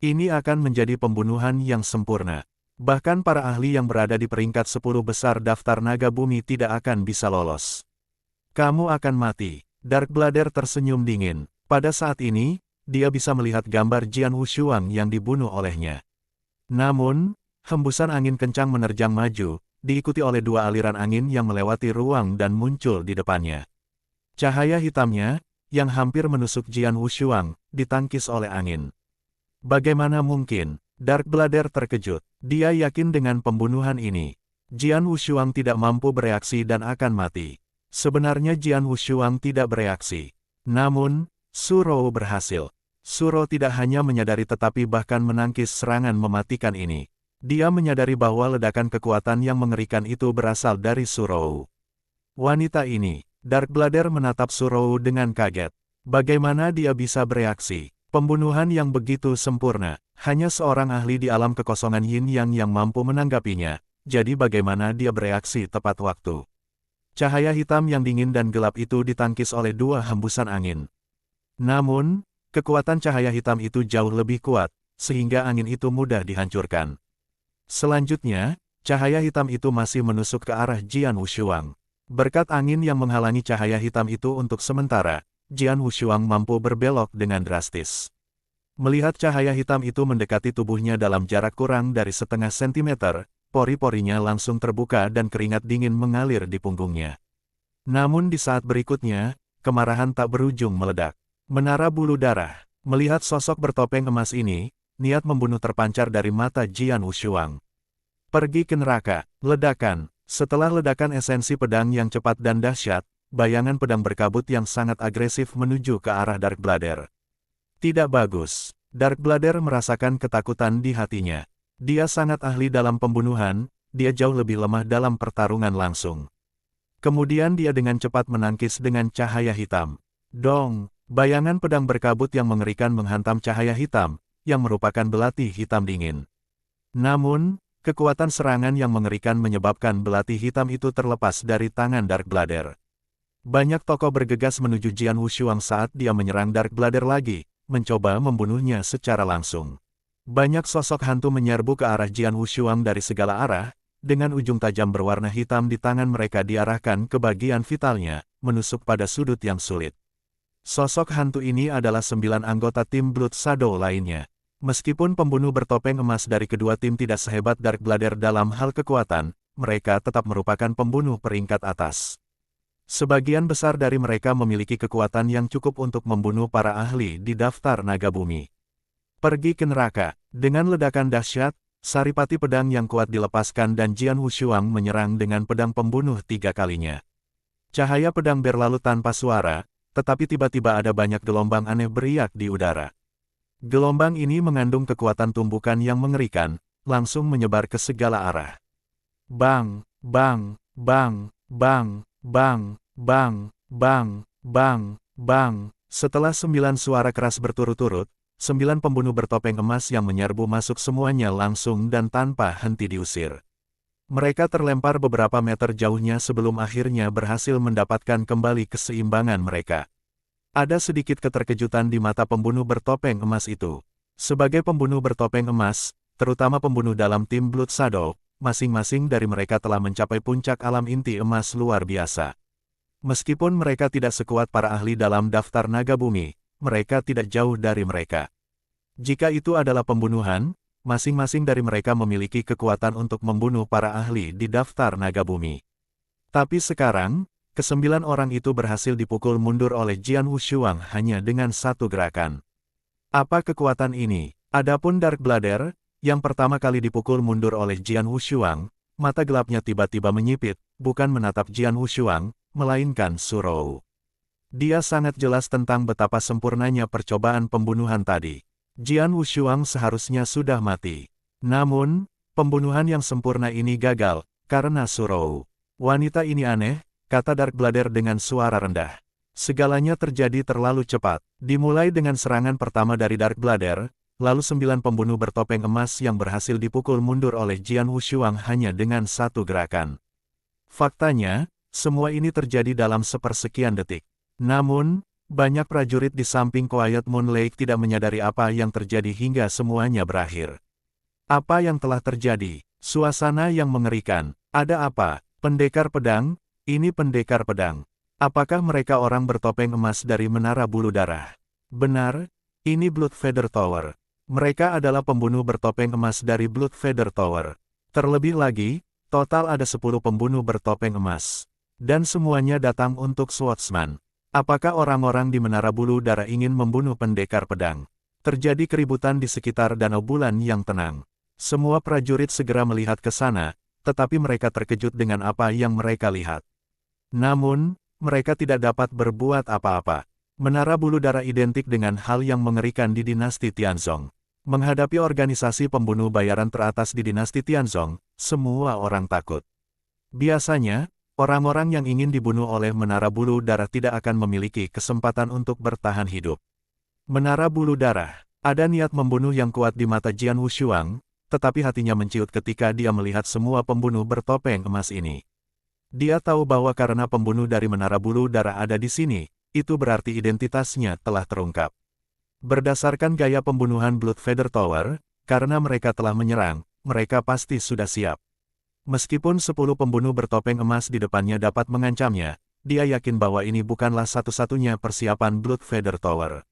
Ini akan menjadi pembunuhan yang sempurna. Bahkan para ahli yang berada di peringkat 10 besar daftar naga bumi tidak akan bisa lolos. Kamu akan mati. Darkblader tersenyum dingin. Pada saat ini, dia bisa melihat gambar Jian Wushuang yang dibunuh olehnya. Namun, hembusan angin kencang menerjang maju, diikuti oleh dua aliran angin yang melewati ruang dan muncul di depannya. Cahaya hitamnya, yang hampir menusuk Jian Wushuang, ditangkis oleh angin. Bagaimana mungkin? Darkblader terkejut. Dia yakin dengan pembunuhan ini, Jian Wushuang tidak mampu bereaksi dan akan mati. Sebenarnya Jian Wushuang tidak bereaksi. Namun, Su Rou berhasil. Su Rou tidak hanya menyadari tetapi bahkan menangkis serangan mematikan ini. Dia menyadari bahwa ledakan kekuatan yang mengerikan itu berasal dari Su Rou. Wanita ini, Darkblader menatap Su Rou dengan kaget. Bagaimana dia bisa bereaksi? Pembunuhan yang begitu sempurna, hanya seorang ahli di alam kekosongan Yin Yang yang mampu menanggapinya, jadi bagaimana dia bereaksi tepat waktu. Cahaya hitam yang dingin dan gelap itu ditangkis oleh dua hembusan angin. Namun, kekuatan cahaya hitam itu jauh lebih kuat, sehingga angin itu mudah dihancurkan. Selanjutnya, cahaya hitam itu masih menusuk ke arah Jian Wushuang. Berkat angin yang menghalangi cahaya hitam itu untuk sementara, Jian Wushuang mampu berbelok dengan drastis. Melihat cahaya hitam itu mendekati tubuhnya dalam jarak kurang dari setengah sentimeter, pori-porinya langsung terbuka dan keringat dingin mengalir di punggungnya. Namun di saat berikutnya, kemarahan tak berujung meledak. Menara bulu darah. Melihat sosok bertopeng emas ini, niat membunuh terpancar dari mata Jian Wushuang. Pergi ke neraka. Ledakan. Setelah ledakan esensi pedang yang cepat dan dahsyat, bayangan pedang berkabut yang sangat agresif menuju ke arah Darkblader. Tidak bagus. Darkblader merasakan ketakutan di hatinya. Dia sangat ahli dalam pembunuhan, dia jauh lebih lemah dalam pertarungan langsung. Kemudian dia dengan cepat menangkis dengan cahaya hitam. Dong! Bayangan pedang berkabut yang mengerikan menghantam cahaya hitam, yang merupakan belati hitam dingin. Namun, kekuatan serangan yang mengerikan menyebabkan belati hitam itu terlepas dari tangan Darkblader. Banyak tokoh bergegas menuju Jian Wushuang saat dia menyerang Darkblader lagi, mencoba membunuhnya secara langsung. Banyak sosok hantu menyerbu ke arah Jian Wushuang dari segala arah, dengan ujung tajam berwarna hitam di tangan mereka diarahkan ke bagian vitalnya, menusuk pada sudut yang sulit. Sosok hantu ini adalah 9 anggota tim Blood Shadow lainnya. Meskipun pembunuh bertopeng emas dari kedua tim tidak sehebat Darkblader dalam hal kekuatan, mereka tetap merupakan pembunuh peringkat atas. Sebagian besar dari mereka memiliki kekuatan yang cukup untuk membunuh para ahli di daftar naga bumi. Pergi ke neraka. Dengan ledakan dahsyat, saripati pedang yang kuat dilepaskan dan Jian Wushuang menyerang dengan pedang pembunuh 3 kalinya. Cahaya pedang berlalu tanpa suara, tetapi tiba-tiba ada banyak gelombang aneh beriak di udara. Gelombang ini mengandung kekuatan tumbukan yang mengerikan, langsung menyebar ke segala arah. Bang, bang, bang, bang. Bang, bang, bang, bang, bang. Setelah 9 suara keras berturut-turut, 9 pembunuh bertopeng emas yang menyerbu masuk semuanya langsung dan tanpa henti diusir. Mereka terlempar beberapa meter jauhnya sebelum akhirnya berhasil mendapatkan kembali keseimbangan mereka. Ada sedikit keterkejutan di mata pembunuh bertopeng emas itu. Sebagai pembunuh bertopeng emas, terutama pembunuh dalam tim Blood Shadow, masing-masing dari mereka telah mencapai puncak alam inti emas luar biasa. Meskipun mereka tidak sekuat para ahli dalam daftar naga bumi, mereka tidak jauh dari mereka. Jika itu adalah pembunuhan, masing-masing dari mereka memiliki kekuatan untuk membunuh para ahli di daftar naga bumi. Tapi sekarang, ke-9 orang itu berhasil dipukul mundur oleh Jian Wushuang hanya dengan satu gerakan. Apa kekuatan ini? Adapun Darkblader, yang pertama kali dipukul mundur oleh Jian Wushuang, mata gelapnya tiba-tiba menyipit, bukan menatap Jian Wushuang, melainkan Su Rou. Dia sangat jelas tentang betapa sempurnanya percobaan pembunuhan tadi. Jian Wushuang seharusnya sudah mati. Namun, pembunuhan yang sempurna ini gagal, karena Su Rou. Wanita ini aneh, kata Darkblader dengan suara rendah. Segalanya terjadi terlalu cepat. Dimulai dengan serangan pertama dari Darkblader, lalu 9 pembunuh bertopeng emas yang berhasil dipukul mundur oleh Jian Wushuang hanya dengan satu gerakan. Faktanya, semua ini terjadi dalam sepersekian detik. Namun, banyak prajurit di samping Quiet Moon Lake tidak menyadari apa yang terjadi hingga semuanya berakhir. Apa yang telah terjadi? Suasana yang mengerikan. Ada apa? Pendekar pedang? Ini pendekar pedang. Apakah mereka orang bertopeng emas dari Menara Bulu Darah? Benar, ini Bloodfeather Tower. Mereka adalah pembunuh bertopeng emas dari Bloodfeather Tower. Terlebih lagi, total ada 10 pembunuh bertopeng emas. Dan semuanya datang untuk Swordsman. Apakah orang-orang di Menara Bulu Darah ingin membunuh pendekar pedang? Terjadi keributan di sekitar Danau Bulan yang tenang. Semua prajurit segera melihat ke sana, tetapi mereka terkejut dengan apa yang mereka lihat. Namun, mereka tidak dapat berbuat apa-apa. Menara Bulu Darah identik dengan hal yang mengerikan di dinasti Tianzong. Menghadapi organisasi pembunuh bayaran teratas di dinasti Tianzong, semua orang takut. Biasanya, orang-orang yang ingin dibunuh oleh Menara Bulu Darah tidak akan memiliki kesempatan untuk bertahan hidup. Menara Bulu Darah, ada niat membunuh yang kuat di mata Jian Wushuang, tetapi hatinya menciut ketika dia melihat semua pembunuh bertopeng emas ini. Dia tahu bahwa karena pembunuh dari Menara Bulu Darah ada di sini, itu berarti identitasnya telah terungkap. Berdasarkan gaya pembunuhan Bloodfeather Tower, karena mereka telah menyerang, mereka pasti sudah siap. Meskipun 10 pembunuh bertopeng emas di depannya dapat mengancamnya, dia yakin bahwa ini bukanlah satu-satunya persiapan Bloodfeather Tower.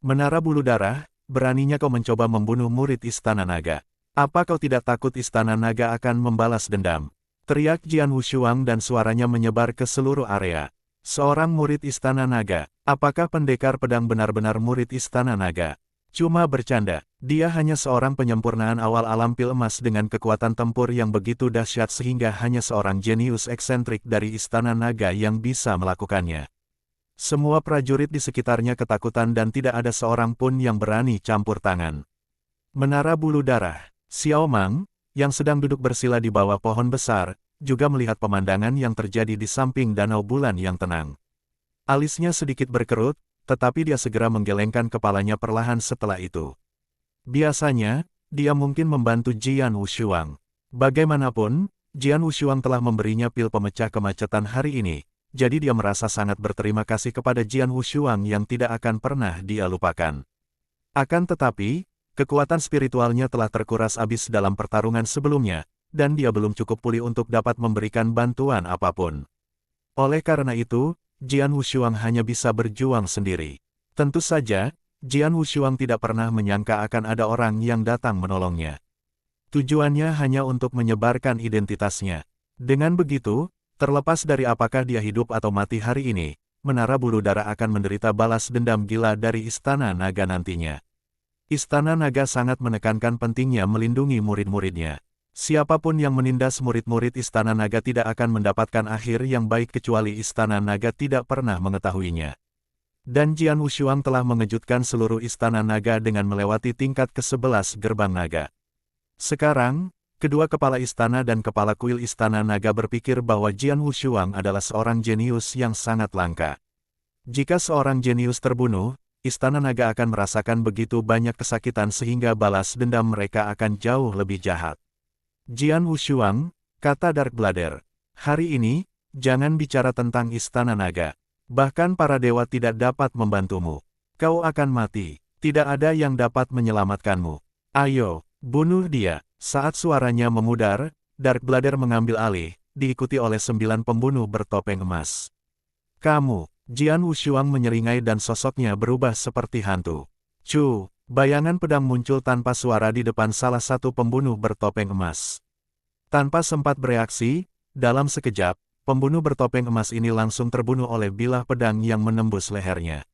Menara Bulu Darah, beraninya kau mencoba membunuh murid Istana Naga. Apa kau tidak takut Istana Naga akan membalas dendam? Teriak Jian Wushuang dan suaranya menyebar ke seluruh area. Seorang murid Istana Naga, apakah pendekar pedang benar-benar murid Istana Naga? Cuma bercanda, dia hanya seorang penyempurnaan awal alam pil emas dengan kekuatan tempur yang begitu dahsyat sehingga hanya seorang jenius eksentrik dari Istana Naga yang bisa melakukannya. Semua prajurit di sekitarnya ketakutan dan tidak ada seorang pun yang berani campur tangan. Menara Bulu Darah, Xiao Mang, yang sedang duduk bersila di bawah pohon besar, juga melihat pemandangan yang terjadi di samping danau bulan yang tenang. Alisnya sedikit berkerut, tetapi dia segera menggelengkan kepalanya perlahan setelah itu. Biasanya, dia mungkin membantu Jian Wushuang. Bagaimanapun, Jian Wushuang telah memberinya pil pemecah kemacetan hari ini, jadi dia merasa sangat berterima kasih kepada Jian Wushuang yang tidak akan pernah dia lupakan. Akan tetapi, kekuatan spiritualnya telah terkuras habis dalam pertarungan sebelumnya, dan dia belum cukup pulih untuk dapat memberikan bantuan apapun. Oleh karena itu, Jian Wushuang hanya bisa berjuang sendiri. Tentu saja, Jian Wushuang tidak pernah menyangka akan ada orang yang datang menolongnya. Tujuannya hanya untuk menyebarkan identitasnya. Dengan begitu, terlepas dari apakah dia hidup atau mati hari ini, Menara Bulu Darah akan menderita balas dendam gila dari Istana Naga nantinya. Istana Naga sangat menekankan pentingnya melindungi murid-muridnya. Siapapun yang menindas murid-murid Istana Naga tidak akan mendapatkan akhir yang baik kecuali Istana Naga tidak pernah mengetahuinya. Dan Jian Wushuang telah mengejutkan seluruh Istana Naga dengan melewati tingkat ke-11 gerbang naga. Sekarang, kedua kepala istana dan kepala kuil Istana Naga berpikir bahwa Jian Wushuang adalah seorang jenius yang sangat langka. Jika seorang jenius terbunuh, Istana Naga akan merasakan begitu banyak kesakitan sehingga balas dendam mereka akan jauh lebih jahat. Jian Wushuang, kata Darkblader, hari ini, jangan bicara tentang Istana Naga. Bahkan para dewa tidak dapat membantumu. Kau akan mati, tidak ada yang dapat menyelamatkanmu. Ayo, bunuh dia. Saat suaranya memudar, Darkblader mengambil alih, diikuti oleh 9 pembunuh bertopeng emas. Kamu, Jian Wushuang menyeringai dan sosoknya berubah seperti hantu. Cu. Bayangan pedang muncul tanpa suara di depan salah satu pembunuh bertopeng emas. Tanpa sempat bereaksi, dalam sekejap, pembunuh bertopeng emas ini langsung terbunuh oleh bilah pedang yang menembus lehernya.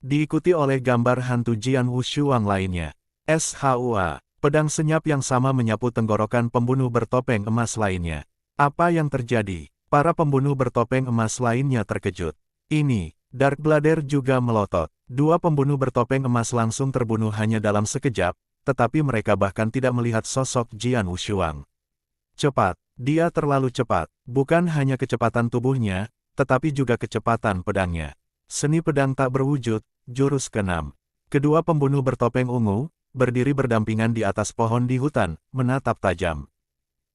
Diikuti oleh gambar hantu Jian Wushuang lainnya. SHUA, pedang senyap yang sama menyapu tenggorokan pembunuh bertopeng emas lainnya. Apa yang terjadi? Para pembunuh bertopeng emas lainnya terkejut. Ini, Darkblader juga melotot. 2 pembunuh bertopeng emas langsung terbunuh hanya dalam sekejap, tetapi mereka bahkan tidak melihat sosok Jian Wushuang. Cepat, dia terlalu cepat, bukan hanya kecepatan tubuhnya, tetapi juga kecepatan pedangnya. Seni pedang tak berwujud, jurus ke-6. Kedua pembunuh bertopeng ungu, berdiri berdampingan di atas pohon di hutan, menatap tajam.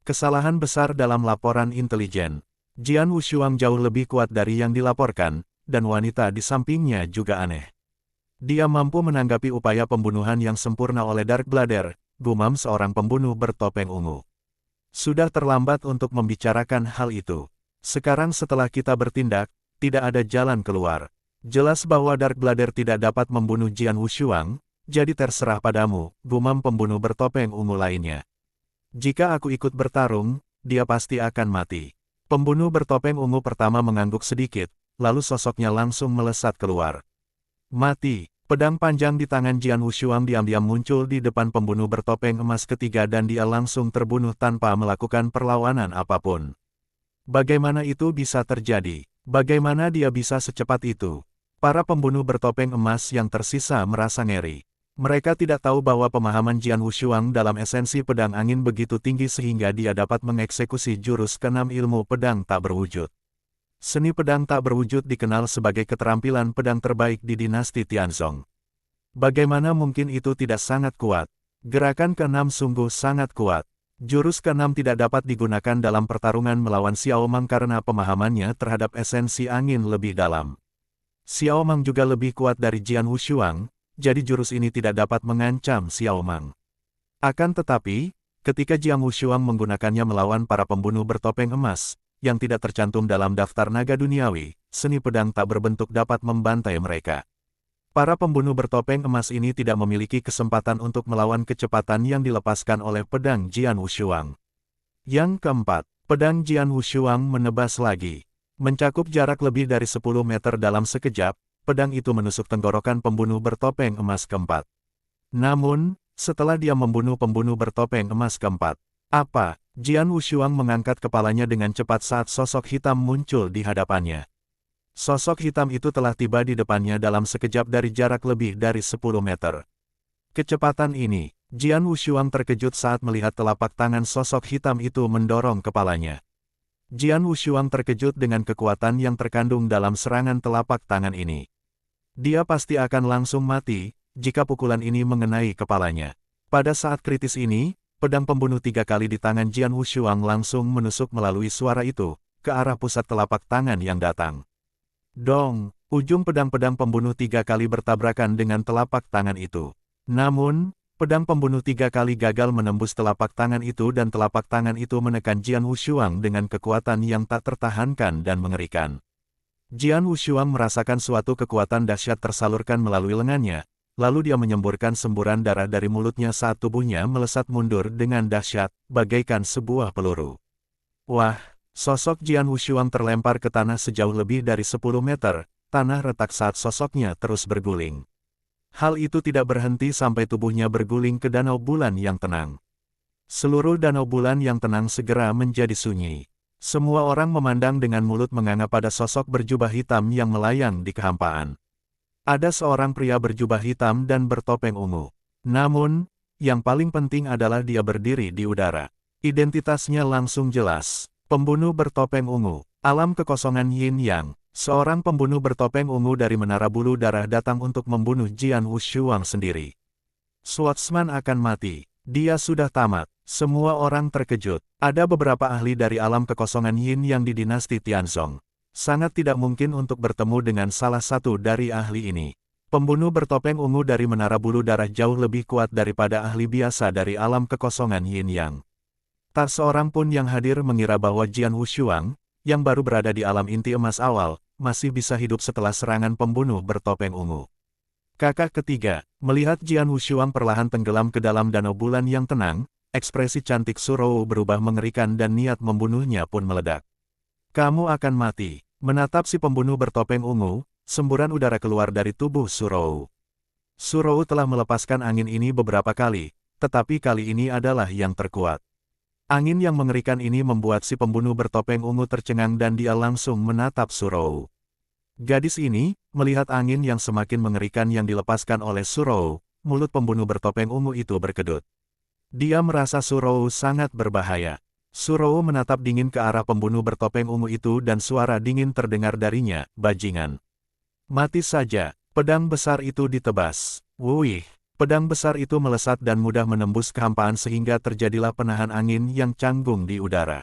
Kesalahan besar dalam laporan intelijen. Jian Wushuang jauh lebih kuat dari yang dilaporkan, dan wanita di sampingnya juga aneh. Dia mampu menanggapi upaya pembunuhan yang sempurna oleh Darkblader, gumam seorang pembunuh bertopeng ungu. Sudah terlambat untuk membicarakan hal itu. Sekarang setelah kita bertindak, tidak ada jalan keluar. Jelas bahwa Darkblader tidak dapat membunuh Jian Wushuang, jadi terserah padamu, gumam pembunuh bertopeng ungu lainnya. Jika aku ikut bertarung, dia pasti akan mati. Pembunuh bertopeng ungu pertama mengangguk sedikit, lalu sosoknya langsung melesat keluar. Mati. Pedang panjang di tangan Jian Wushuang diam-diam muncul di depan pembunuh bertopeng emas ketiga dan dia langsung terbunuh tanpa melakukan perlawanan apapun. Bagaimana itu bisa terjadi? Bagaimana dia bisa secepat itu? Para pembunuh bertopeng emas yang tersisa merasa ngeri. Mereka tidak tahu bahwa pemahaman Jian Wushuang dalam esensi pedang angin begitu tinggi sehingga dia dapat mengeksekusi jurus keenam ilmu pedang tak berwujud. Seni pedang tak berwujud dikenal sebagai keterampilan pedang terbaik di dinasti Tianzong. Bagaimana mungkin itu tidak sangat kuat? Gerakan keenam sungguh sangat kuat. Jurus keenam tidak dapat digunakan dalam pertarungan melawan Xiao Mang karena pemahamannya terhadap esensi angin lebih dalam. Xiao Mang juga lebih kuat dari Jian Wushuang, jadi jurus ini tidak dapat mengancam Xiao Mang. Akan tetapi, ketika Jian Wushuang menggunakannya melawan para pembunuh bertopeng emas, yang tidak tercantum dalam daftar naga duniawi, seni pedang tak berbentuk dapat membantai mereka. Para pembunuh bertopeng emas ini tidak memiliki kesempatan untuk melawan kecepatan yang dilepaskan oleh pedang Jian Wushuang. Yang keempat, pedang Jian Wushuang menebas lagi. Mencakup jarak lebih dari 10 meter dalam sekejap, pedang itu menusuk tenggorokan pembunuh bertopeng emas keempat. Namun, setelah dia membunuh pembunuh bertopeng emas keempat, apa? Jian Wushuang mengangkat kepalanya dengan cepat saat sosok hitam muncul di hadapannya. Sosok hitam itu telah tiba di depannya dalam sekejap dari jarak lebih dari 10 meter. Kecepatan ini, Jian Wushuang terkejut saat melihat telapak tangan sosok hitam itu mendorong kepalanya. Jian Wushuang terkejut dengan kekuatan yang terkandung dalam serangan telapak tangan ini. Dia pasti akan langsung mati, jika pukulan ini mengenai kepalanya. Pada saat kritis ini, pedang pembunuh 3 kali di tangan Jian Wushuang langsung menusuk melalui suara itu, ke arah pusat telapak tangan yang datang. Dong, ujung pedang-pedang pembunuh 3 kali bertabrakan dengan telapak tangan itu. Namun, pedang pembunuh 3 kali gagal menembus telapak tangan itu dan telapak tangan itu menekan Jian Wushuang dengan kekuatan yang tak tertahankan dan mengerikan. Jian Wushuang merasakan suatu kekuatan dahsyat tersalurkan melalui lengannya. Lalu dia menyemburkan semburan darah dari mulutnya saat tubuhnya melesat mundur dengan dahsyat, bagaikan sebuah peluru. Wah, sosok Jian Wushuang terlempar ke tanah sejauh lebih dari 10 meter, tanah retak saat sosoknya terus berguling. Hal itu tidak berhenti sampai tubuhnya berguling ke danau bulan yang tenang. Seluruh danau bulan yang tenang segera menjadi sunyi. Semua orang memandang dengan mulut menganga pada sosok berjubah hitam yang melayang di kehampaan. Ada seorang pria berjubah hitam dan bertopeng ungu. Namun, yang paling penting adalah dia berdiri di udara. Identitasnya langsung jelas. Pembunuh bertopeng ungu. Alam kekosongan Yin Yang. Seorang pembunuh bertopeng ungu dari Menara Bulu Darah datang untuk membunuh Jian Wushuang sendiri. Swordsman akan mati. Dia sudah tamat. Semua orang terkejut. Ada beberapa ahli dari alam kekosongan Yin Yang di dinasti Tianzong. Sangat tidak mungkin untuk bertemu dengan salah satu dari ahli ini. Pembunuh bertopeng ungu dari Menara Bulu Darah jauh lebih kuat daripada ahli biasa dari alam kekosongan Yin Yang. Tak seorang pun yang hadir mengira bahwa Jian Wushuang, yang baru berada di alam inti emas awal, masih bisa hidup setelah serangan pembunuh bertopeng ungu. Kakak ketiga, melihat Jian Wushuang perlahan tenggelam ke dalam danau bulan yang tenang, ekspresi cantik Surou berubah mengerikan dan niat membunuhnya pun meledak. Kamu akan mati. Menatap si pembunuh bertopeng ungu, semburan udara keluar dari tubuh Surou. Surou telah melepaskan angin ini beberapa kali, tetapi kali ini adalah yang terkuat. Angin yang mengerikan ini membuat si pembunuh bertopeng ungu tercengang dan dia langsung menatap Surou. Gadis ini, melihat angin yang semakin mengerikan yang dilepaskan oleh Surou, mulut pembunuh bertopeng ungu itu berkedut. Dia merasa Surou sangat berbahaya. Surou menatap dingin ke arah pembunuh bertopeng ungu itu dan suara dingin terdengar darinya, bajingan. Mati saja, pedang besar itu ditebas. Wuih, pedang besar itu melesat dan mudah menembus kehampaan sehingga terjadilah penahan angin yang canggung di udara.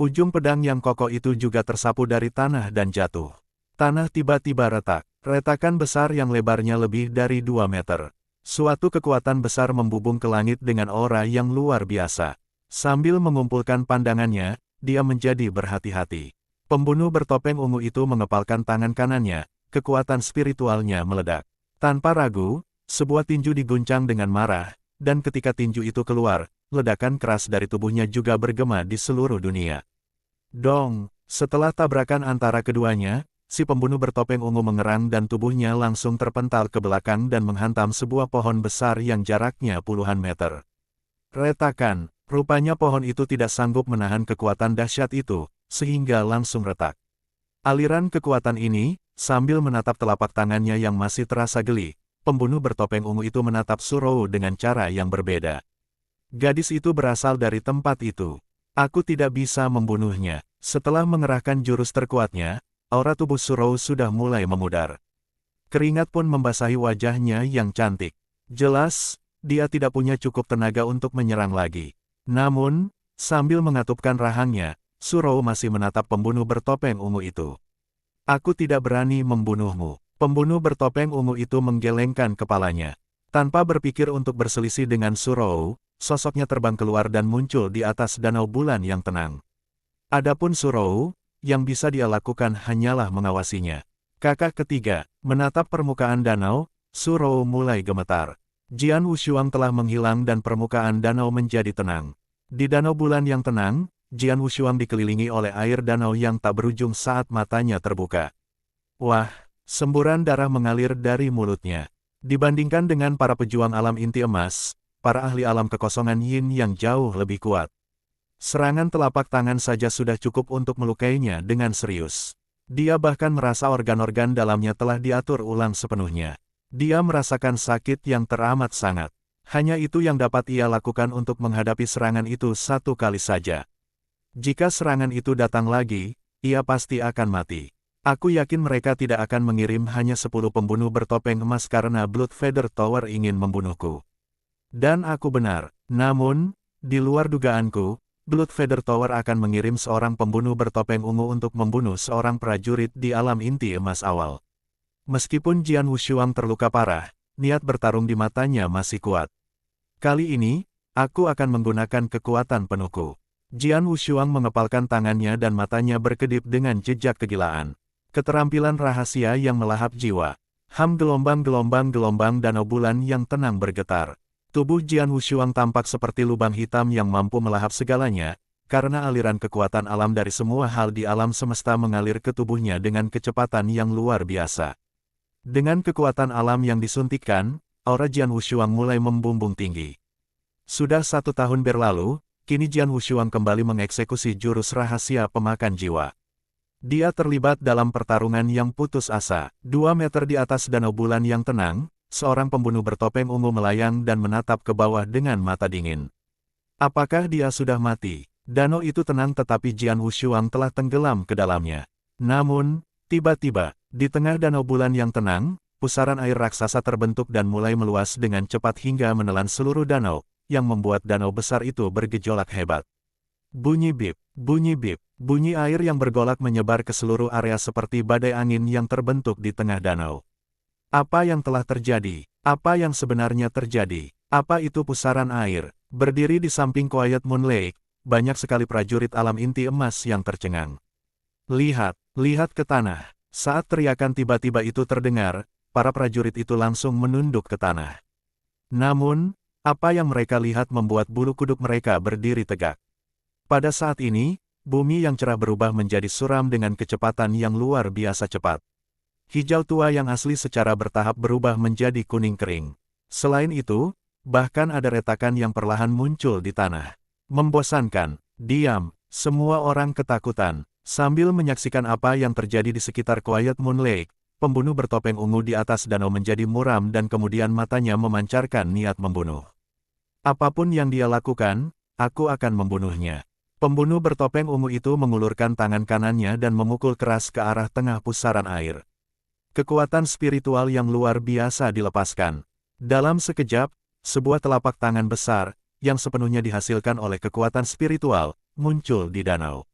Ujung pedang yang kokoh itu juga tersapu dari tanah dan jatuh. Tanah tiba-tiba retak. Retakan besar yang lebarnya lebih dari 2 meter. Suatu kekuatan besar membubung ke langit dengan aura yang luar biasa. Sambil mengumpulkan pandangannya, dia menjadi berhati-hati. Pembunuh bertopeng ungu itu mengepalkan tangan kanannya, kekuatan spiritualnya meledak. Tanpa ragu, sebuah tinju diguncang dengan marah, dan ketika tinju itu keluar, ledakan keras dari tubuhnya juga bergema di seluruh dunia. Dong! Setelah tabrakan antara keduanya, si pembunuh bertopeng ungu mengerang dan tubuhnya langsung terpental ke belakang dan menghantam sebuah pohon besar yang jaraknya puluhan meter. Retakan, rupanya pohon itu tidak sanggup menahan kekuatan dahsyat itu, sehingga langsung retak. Aliran kekuatan ini, sambil menatap telapak tangannya yang masih terasa geli, pembunuh bertopeng ungu itu menatap Surou dengan cara yang berbeda. Gadis itu berasal dari tempat itu. Aku tidak bisa membunuhnya. Setelah mengerahkan jurus terkuatnya, aura tubuh Surou sudah mulai memudar. Keringat pun membasahi wajahnya yang cantik. Jelas, dia tidak punya cukup tenaga untuk menyerang lagi. Namun, sambil mengatupkan rahangnya, Surou masih menatap pembunuh bertopeng ungu itu. Aku tidak berani membunuhmu. Pembunuh bertopeng ungu itu menggelengkan kepalanya. Tanpa berpikir untuk berselisih dengan Surou, sosoknya terbang keluar dan muncul di atas danau bulan yang tenang. Adapun Surou, yang bisa dia lakukan hanyalah mengawasinya. Kakak ketiga, menatap permukaan danau, Surou mulai gemetar. Jian Wushuang telah menghilang dan permukaan danau menjadi tenang. Di danau bulan yang tenang, Jian Wushuang dikelilingi oleh air danau yang tak berujung saat matanya terbuka. Wah, semburan darah mengalir dari mulutnya. Dibandingkan dengan para pejuang alam inti emas, para ahli alam kekosongan yin yang jauh lebih kuat. Serangan telapak tangan saja sudah cukup untuk melukainya dengan serius. Dia bahkan merasa organ-organ dalamnya telah diatur ulang sepenuhnya. Dia merasakan sakit yang teramat sangat. Hanya itu yang dapat ia lakukan untuk menghadapi serangan itu satu kali saja. Jika serangan itu datang lagi, ia pasti akan mati. Aku yakin mereka tidak akan mengirim hanya 10 pembunuh bertopeng emas karena Blood Feather Tower ingin membunuhku. Dan aku benar. Namun, di luar dugaanku, Blood Feather Tower akan mengirim seorang pembunuh bertopeng ungu untuk membunuh seorang prajurit di alam inti emas awal. Meskipun Jian Wushuang terluka parah, niat bertarung di matanya masih kuat. Kali ini, aku akan menggunakan kekuatan penuhku. Jian Wushuang mengepalkan tangannya dan matanya berkedip dengan jejak kegilaan. Keterampilan rahasia yang melahap jiwa. Gelombang-gelombang danau bulan yang tenang bergetar. Tubuh Jian Wushuang tampak seperti lubang hitam yang mampu melahap segalanya, karena aliran kekuatan alam dari semua hal di alam semesta mengalir ke tubuhnya dengan kecepatan yang luar biasa. Dengan kekuatan alam yang disuntikkan, aura Jian Wushuang mulai membumbung tinggi. Sudah 1 tahun berlalu, kini Jian Wushuang kembali mengeksekusi jurus rahasia pemakan jiwa. Dia terlibat dalam pertarungan yang putus asa. 2 meter di atas danau bulan yang tenang, seorang pembunuh bertopeng ungu melayang dan menatap ke bawah dengan mata dingin. Apakah dia sudah mati? Danau itu tenang tetapi Jian Wushuang telah tenggelam ke dalamnya. Namun, tiba-tiba, di tengah danau bulan yang tenang, pusaran air raksasa terbentuk dan mulai meluas dengan cepat hingga menelan seluruh danau, yang membuat danau besar itu bergejolak hebat. Bunyi bip, bunyi air yang bergolak menyebar ke seluruh area seperti badai angin yang terbentuk di tengah danau. Apa yang telah terjadi? Apa yang sebenarnya terjadi? Apa itu pusaran air? Berdiri di samping Quiet Moon Lake, banyak sekali prajurit alam inti emas yang tercengang. Lihat ke tanah. Saat teriakan tiba-tiba itu terdengar, para prajurit itu langsung menunduk ke tanah. Namun, apa yang mereka lihat membuat bulu kuduk mereka berdiri tegak. Pada saat ini, bumi yang cerah berubah menjadi suram dengan kecepatan yang luar biasa cepat. Hijau tua yang asli secara bertahap berubah menjadi kuning kering. Selain itu, bahkan ada retakan yang perlahan muncul di tanah. Membosankan. Diam. Semua orang ketakutan. Sambil menyaksikan apa yang terjadi di sekitar Quiet Moon Lake, pembunuh bertopeng ungu di atas danau menjadi muram dan kemudian matanya memancarkan niat membunuh. Apapun yang dia lakukan, aku akan membunuhnya. Pembunuh bertopeng ungu itu mengulurkan tangan kanannya dan memukul keras ke arah tengah pusaran air. Kekuatan spiritual yang luar biasa dilepaskan. Dalam sekejap, sebuah telapak tangan besar, yang sepenuhnya dihasilkan oleh kekuatan spiritual, muncul di danau.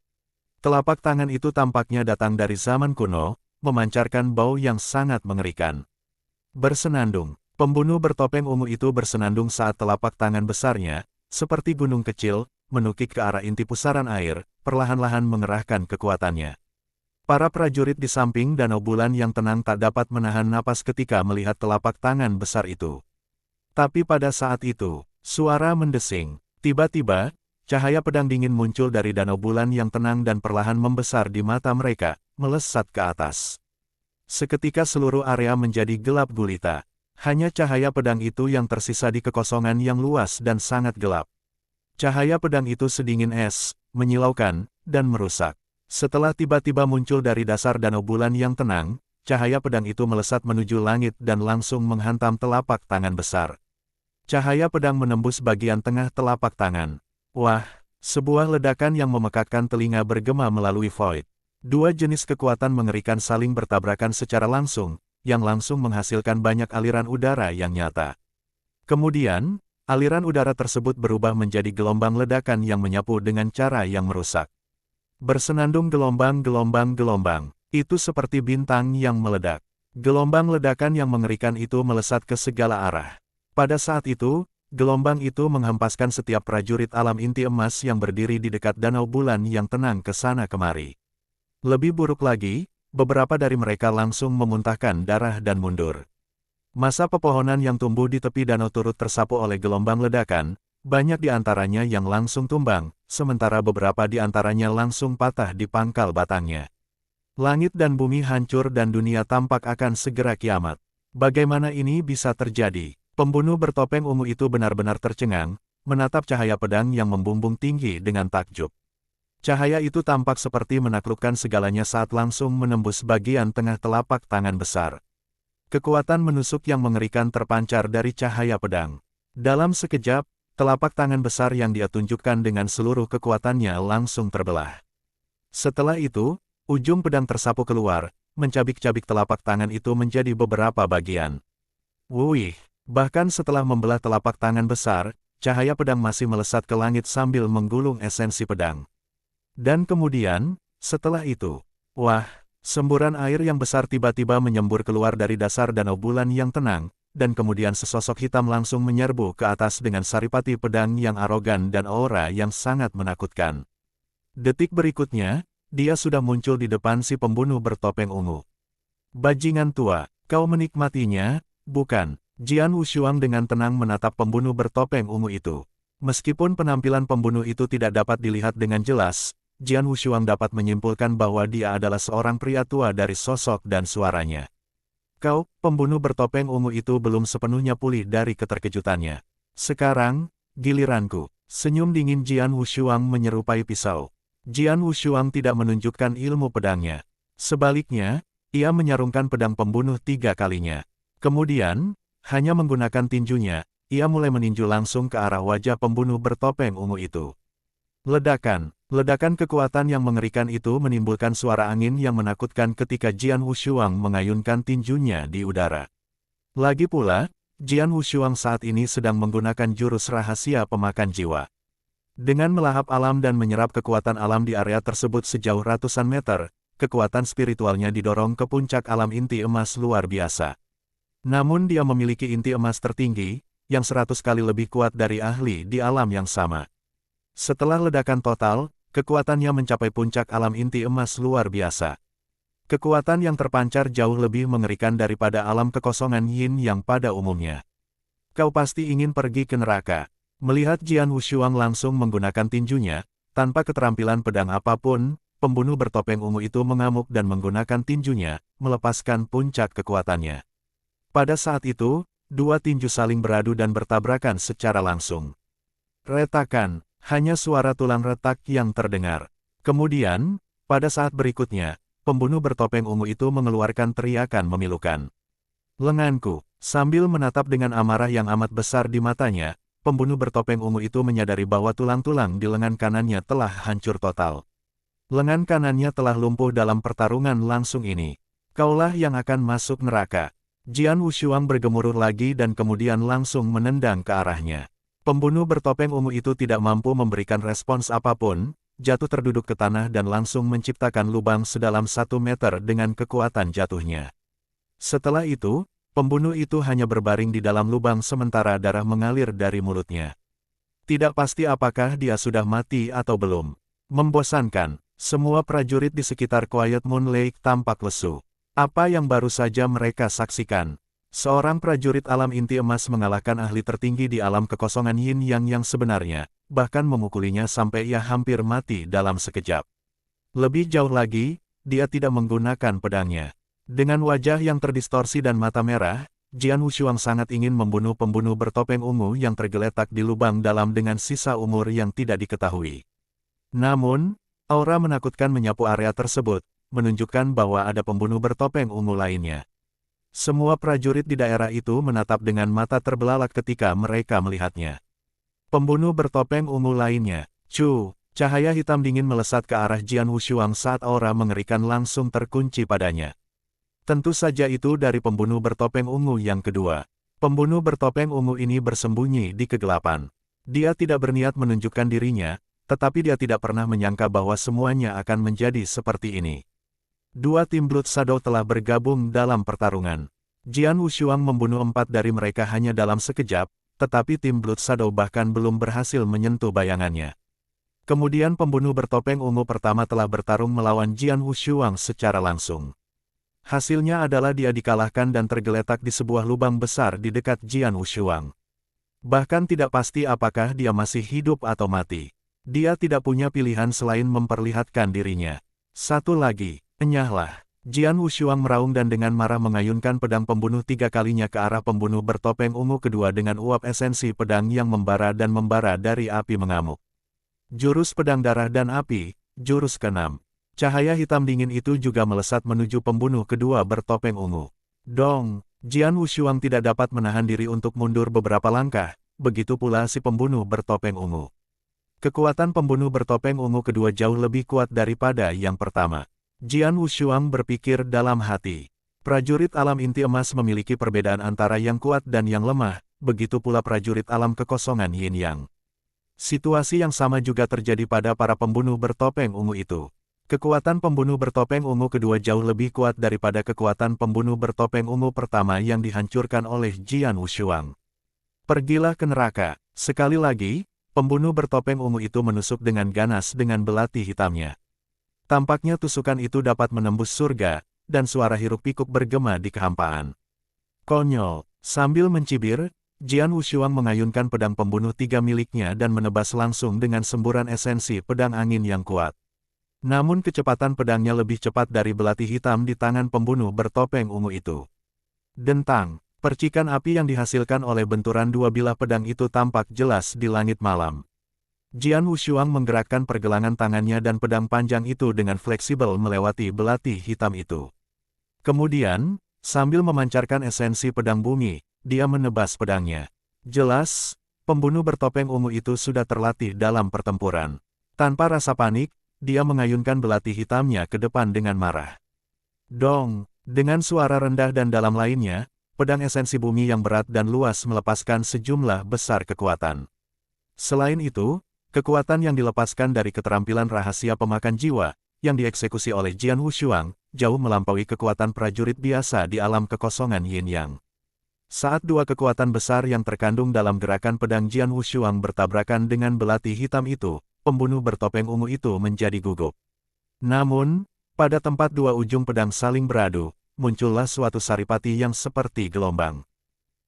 Telapak tangan itu tampaknya datang dari zaman kuno, memancarkan bau yang sangat mengerikan. Bersenandung. Pembunuh bertopeng ungu itu bersenandung saat telapak tangan besarnya, seperti gunung kecil, menukik ke arah inti pusaran air, perlahan-lahan mengerahkan kekuatannya. Para prajurit di samping danau bulan yang tenang tak dapat menahan napas ketika melihat telapak tangan besar itu. Tapi pada saat itu, suara mendesing. Tiba-tiba, cahaya pedang dingin muncul dari danau bulan yang tenang dan perlahan membesar di mata mereka, melesat ke atas. Seketika seluruh area menjadi gelap gulita. Hanya cahaya pedang itu yang tersisa di kekosongan yang luas dan sangat gelap. Cahaya pedang itu sedingin es, menyilaukan, dan merusak. Setelah tiba-tiba muncul dari dasar danau bulan yang tenang, cahaya pedang itu melesat menuju langit dan langsung menghantam telapak tangan besar. Cahaya pedang menembus bagian tengah telapak tangan. Wah, sebuah ledakan yang memekakkan telinga bergema melalui void. Dua jenis kekuatan mengerikan saling bertabrakan secara langsung, yang langsung menghasilkan banyak aliran udara yang nyata. Kemudian, aliran udara tersebut berubah menjadi gelombang ledakan yang menyapu dengan cara yang merusak. Bersenandung gelombang-gelombang-gelombang, itu seperti bintang yang meledak. Gelombang ledakan yang mengerikan itu melesat ke segala arah. Pada saat itu, gelombang itu menghempaskan setiap prajurit alam inti emas yang berdiri di dekat danau bulan yang tenang ke sana kemari. Lebih buruk lagi, beberapa dari mereka langsung memuntahkan darah dan mundur. Masa pepohonan yang tumbuh di tepi danau turut tersapu oleh gelombang ledakan, banyak di antaranya yang langsung tumbang, sementara beberapa di antaranya langsung patah di pangkal batangnya. Langit dan bumi hancur dan dunia tampak akan segera kiamat. Bagaimana ini bisa terjadi? Pembunuh bertopeng ungu itu benar-benar tercengang, menatap cahaya pedang yang membumbung tinggi dengan takjub. Cahaya itu tampak seperti menaklukkan segalanya saat langsung menembus bagian tengah telapak tangan besar. Kekuatan menusuk yang mengerikan terpancar dari cahaya pedang. Dalam sekejap, telapak tangan besar yang dia tunjukkan dengan seluruh kekuatannya langsung terbelah. Setelah itu, ujung pedang tersapu keluar, mencabik-cabik telapak tangan itu menjadi beberapa bagian. Wuih, bahkan setelah membelah telapak tangan besar, cahaya pedang masih melesat ke langit sambil menggulung esensi pedang. Dan kemudian, setelah itu, wah, semburan air yang besar tiba-tiba menyembur keluar dari dasar danau bulan yang tenang, dan kemudian sesosok hitam langsung menyerbu ke atas dengan saripati pedang yang arogan dan aura yang sangat menakutkan. Detik berikutnya, dia sudah muncul di depan si pembunuh bertopeng ungu. Bajingan tua, kau menikmatinya, bukan? Jian Wushuang dengan tenang menatap pembunuh bertopeng ungu itu. Meskipun penampilan pembunuh itu tidak dapat dilihat dengan jelas, Jian Wushuang dapat menyimpulkan bahwa dia adalah seorang pria tua dari sosok dan suaranya. Kau, pembunuh bertopeng ungu itu belum sepenuhnya pulih dari keterkejutannya. Sekarang, giliranku. Senyum dingin Jian Wushuang menyerupai pisau. Jian Wushuang tidak menunjukkan ilmu pedangnya. Sebaliknya, ia menyarungkan pedang pembunuh 3 kalinya. Kemudian, hanya menggunakan tinjunya, ia mulai meninju langsung ke arah wajah pembunuh bertopeng ungu itu. Ledakan kekuatan yang mengerikan itu menimbulkan suara angin yang menakutkan ketika Jian Wushuang mengayunkan tinjunya di udara. Lagi pula, Jian Wushuang saat ini sedang menggunakan jurus rahasia pemakan jiwa. Dengan melahap alam dan menyerap kekuatan alam di area tersebut sejauh ratusan meter, kekuatan spiritualnya didorong ke puncak alam inti emas luar biasa. Namun dia memiliki inti emas tertinggi, yang 100 kali lebih kuat dari ahli di alam yang sama. Setelah ledakan total, kekuatannya mencapai puncak alam inti emas luar biasa. Kekuatan yang terpancar jauh lebih mengerikan daripada alam kekosongan yin yang pada umumnya. Kau pasti ingin pergi ke neraka. Melihat Jian Wushuang langsung menggunakan tinjunya, tanpa keterampilan pedang apapun, pembunuh bertopeng ungu itu mengamuk dan menggunakan tinjunya, melepaskan puncak kekuatannya. Pada saat itu, dua tinju saling beradu dan bertabrakan secara langsung. Retakan. Hanya suara tulang retak yang terdengar. Kemudian, pada saat berikutnya, pembunuh bertopeng ungu itu mengeluarkan teriakan memilukan. Lenganku, sambil menatap dengan amarah yang amat besar di matanya, pembunuh bertopeng ungu itu menyadari bahwa tulang-tulang di lengan kanannya telah hancur total. Lengan kanannya telah lumpuh dalam pertarungan langsung ini. Kaulah yang akan masuk neraka. Jian Wushuang bergemuruh lagi dan kemudian langsung menendang ke arahnya. Pembunuh bertopeng ungu itu tidak mampu memberikan respons apapun, jatuh terduduk ke tanah dan langsung menciptakan lubang sedalam 1 meter dengan kekuatan jatuhnya. Setelah itu, pembunuh itu hanya berbaring di dalam lubang sementara darah mengalir dari mulutnya. Tidak pasti apakah dia sudah mati atau belum. Membosankan, semua prajurit di sekitar Quiet Moon Lake tampak lesu. Apa yang baru saja mereka saksikan? Seorang prajurit alam inti emas mengalahkan ahli tertinggi di alam kekosongan Yin Yang yang sebenarnya, bahkan memukulinya sampai ia hampir mati dalam sekejap. Lebih jauh lagi, dia tidak menggunakan pedangnya. Dengan wajah yang terdistorsi dan mata merah, Jian Wushuang sangat ingin membunuh pembunuh bertopeng ungu yang tergeletak di lubang dalam dengan sisa umur yang tidak diketahui. Namun, aura menakutkan menyapu area tersebut, menunjukkan bahwa ada pembunuh bertopeng ungu lainnya. Semua prajurit di daerah itu menatap dengan mata terbelalak ketika mereka melihatnya. Pembunuh bertopeng ungu lainnya, Chu, cahaya hitam dingin melesat ke arah Jian Wushuang saat aura mengerikan langsung terkunci padanya. Tentu saja itu dari pembunuh bertopeng ungu yang kedua. Pembunuh bertopeng ungu ini bersembunyi di kegelapan. Dia tidak berniat menunjukkan dirinya, tetapi dia tidak pernah menyangka bahwa semuanya akan menjadi seperti ini. Dua tim Blood Shadow telah bergabung dalam pertarungan. Jian Wushuang membunuh 4 dari mereka hanya dalam sekejap, tetapi tim Blood Shadow bahkan belum berhasil menyentuh bayangannya. Kemudian pembunuh bertopeng ungu pertama telah bertarung melawan Jian Wushuang secara langsung. Hasilnya adalah dia dikalahkan dan tergeletak di sebuah lubang besar di dekat Jian Wushuang. Bahkan tidak pasti apakah dia masih hidup atau mati. Dia tidak punya pilihan selain memperlihatkan dirinya. Satu lagi. Enyahlah. Jian Wushuang meraung dan dengan marah mengayunkan pedang pembunuh 3 kalinya ke arah pembunuh bertopeng ungu kedua dengan uap esensi pedang yang membara dan membara dari api mengamuk. Jurus pedang darah dan api, jurus ke-6. Cahaya hitam dingin itu juga melesat menuju pembunuh kedua bertopeng ungu. Dong! Jian Wushuang tidak dapat menahan diri untuk mundur beberapa langkah, begitu pula si pembunuh bertopeng ungu. Kekuatan pembunuh bertopeng ungu kedua jauh lebih kuat daripada yang pertama. Jian Wushuang berpikir dalam hati. Prajurit alam inti emas memiliki perbedaan antara yang kuat dan yang lemah, begitu pula prajurit alam kekosongan Yin Yang. Situasi yang sama juga terjadi pada para pembunuh bertopeng ungu itu. Kekuatan pembunuh bertopeng ungu kedua jauh lebih kuat daripada kekuatan pembunuh bertopeng ungu pertama yang dihancurkan oleh Jian Wushuang. Pergilah ke neraka. Sekali lagi, pembunuh bertopeng ungu itu menusuk dengan ganas dengan belati hitamnya. Tampaknya tusukan itu dapat menembus surga, dan suara hiruk-pikuk bergema di kehampaan. Konyol, sambil mencibir, Jian Wushuang mengayunkan pedang pembunuh 3 miliknya dan menebas langsung dengan semburan esensi pedang angin yang kuat. Namun kecepatan pedangnya lebih cepat dari belati hitam di tangan pembunuh bertopeng ungu itu. Dentang, percikan api yang dihasilkan oleh benturan dua bilah pedang itu tampak jelas di langit malam. Jian Wushuang menggerakkan pergelangan tangannya dan pedang panjang itu dengan fleksibel melewati belati hitam itu. Kemudian, sambil memancarkan esensi pedang bumi, dia menebas pedangnya. Jelas, pembunuh bertopeng ungu itu sudah terlatih dalam pertempuran. Tanpa rasa panik, dia mengayunkan belati hitamnya ke depan dengan marah. Dong! Dengan suara rendah dan dalam lainnya, pedang esensi bumi yang berat dan luas melepaskan sejumlah besar kekuatan. Selain itu, kekuatan yang dilepaskan dari keterampilan rahasia pemakan jiwa, yang dieksekusi oleh Jian Wushuang, jauh melampaui kekuatan prajurit biasa di alam kekosongan Yin Yang. Saat dua kekuatan besar yang terkandung dalam gerakan pedang Jian Wushuang bertabrakan dengan belati hitam itu, pembunuh bertopeng ungu itu menjadi gugup. Namun, pada tempat dua ujung pedang saling beradu, muncullah suatu saripati yang seperti gelombang.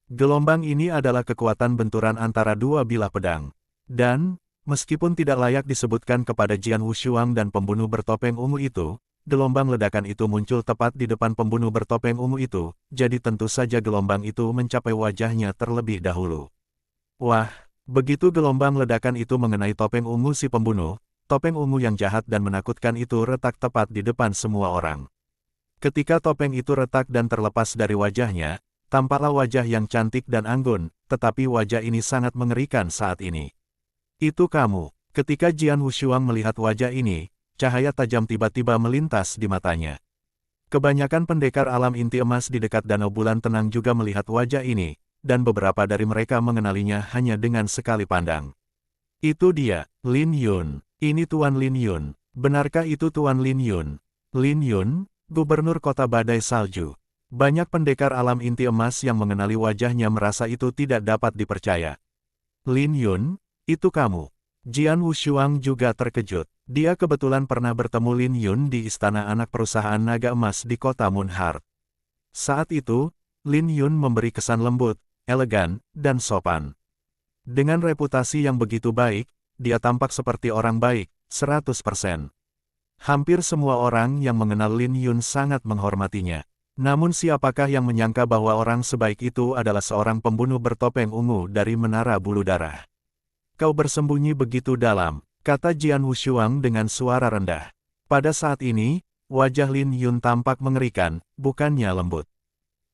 Gelombang ini adalah kekuatan benturan antara dua bilah pedang. Dan, meskipun tidak layak disebutkan kepada Jian Wushuang dan pembunuh bertopeng ungu itu, gelombang ledakan itu muncul tepat di depan pembunuh bertopeng ungu itu, jadi tentu saja gelombang itu mencapai wajahnya terlebih dahulu. Wah, begitu gelombang ledakan itu mengenai topeng ungu si pembunuh, topeng ungu yang jahat dan menakutkan itu retak tepat di depan semua orang. Ketika topeng itu retak dan terlepas dari wajahnya, tampaklah wajah yang cantik dan anggun, tetapi wajah ini sangat mengerikan saat ini. Itu kamu. Ketika Jian Wushuang melihat wajah ini, cahaya tajam tiba-tiba melintas di matanya. Kebanyakan pendekar alam inti emas di dekat Danau Bulan Tenang juga melihat wajah ini, dan beberapa dari mereka mengenalinya hanya dengan sekali pandang. Itu dia, Lin Yun. Ini Tuan Lin Yun. Benarkah itu Tuan Lin Yun? Lin Yun, gubernur kota badai salju. Banyak pendekar alam inti emas yang mengenali wajahnya merasa itu tidak dapat dipercaya. Lin Yun, itu kamu. Jian Wushuang juga terkejut. Dia kebetulan pernah bertemu Lin Yun di istana anak perusahaan naga emas di kota Moonheart. Saat itu, Lin Yun memberi kesan lembut, elegan, dan sopan. Dengan reputasi yang begitu baik, dia tampak seperti orang baik, 100%. Hampir semua orang yang mengenal Lin Yun sangat menghormatinya. Namun siapakah yang menyangka bahwa orang sebaik itu adalah seorang pembunuh bertopeng ungu dari Menara Bulu Darah. Kau bersembunyi begitu dalam, kata Jian Wushuang dengan suara rendah. Pada saat ini, wajah Lin Yun tampak mengerikan, bukannya lembut.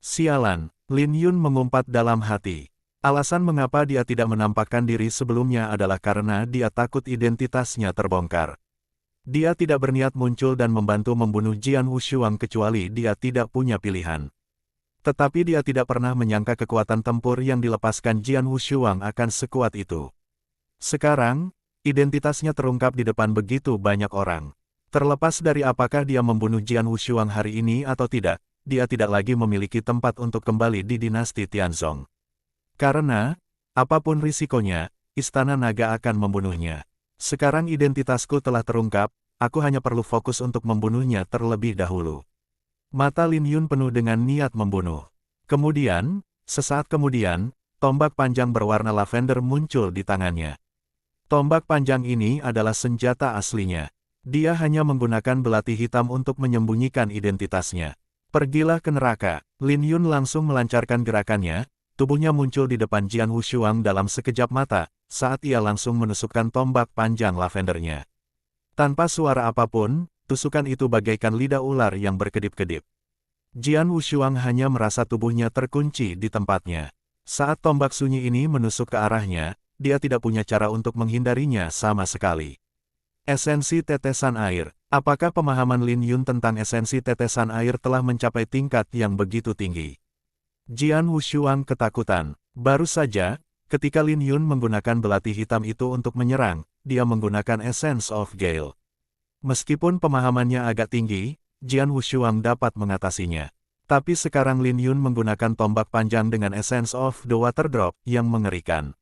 Sialan, Lin Yun mengumpat dalam hati. Alasan mengapa dia tidak menampakkan diri sebelumnya adalah karena dia takut identitasnya terbongkar. Dia tidak berniat muncul dan membantu membunuh Jian Wushuang kecuali dia tidak punya pilihan. Tetapi dia tidak pernah menyangka kekuatan tempur yang dilepaskan Jian Wushuang akan sekuat itu. Sekarang, identitasnya terungkap di depan begitu banyak orang. Terlepas dari apakah dia membunuh Jian Wushuang hari ini atau tidak, dia tidak lagi memiliki tempat untuk kembali di dinasti Tianzong. Karena, apapun risikonya, Istana Naga akan membunuhnya. Sekarang identitasku telah terungkap, aku hanya perlu fokus untuk membunuhnya terlebih dahulu. Mata Lin Yun penuh dengan niat membunuh. Kemudian, sesaat kemudian, tombak panjang berwarna lavender muncul di tangannya. Tombak panjang ini adalah senjata aslinya. Dia hanya menggunakan belati hitam untuk menyembunyikan identitasnya. Pergilah ke neraka. Lin Yun langsung melancarkan gerakannya, tubuhnya muncul di depan Jian Wushuang dalam sekejap mata, saat ia langsung menusukkan tombak panjang lavendernya. Tanpa suara apapun, tusukan itu bagaikan lidah ular yang berkedip-kedip. Jian Wushuang hanya merasa tubuhnya terkunci di tempatnya. Saat tombak sunyi ini menusuk ke arahnya, dia tidak punya cara untuk menghindarinya sama sekali. Esensi tetesan air. Apakah pemahaman Lin Yun tentang esensi tetesan air telah mencapai tingkat yang begitu tinggi? Jian Wushuang ketakutan. Baru saja, ketika Lin Yun menggunakan belati hitam itu untuk menyerang, dia menggunakan Essence of Gale. Meskipun pemahamannya agak tinggi, Jian Wushuang dapat mengatasinya. Tapi sekarang Lin Yun menggunakan tombak panjang dengan Essence of the Water Drop yang mengerikan.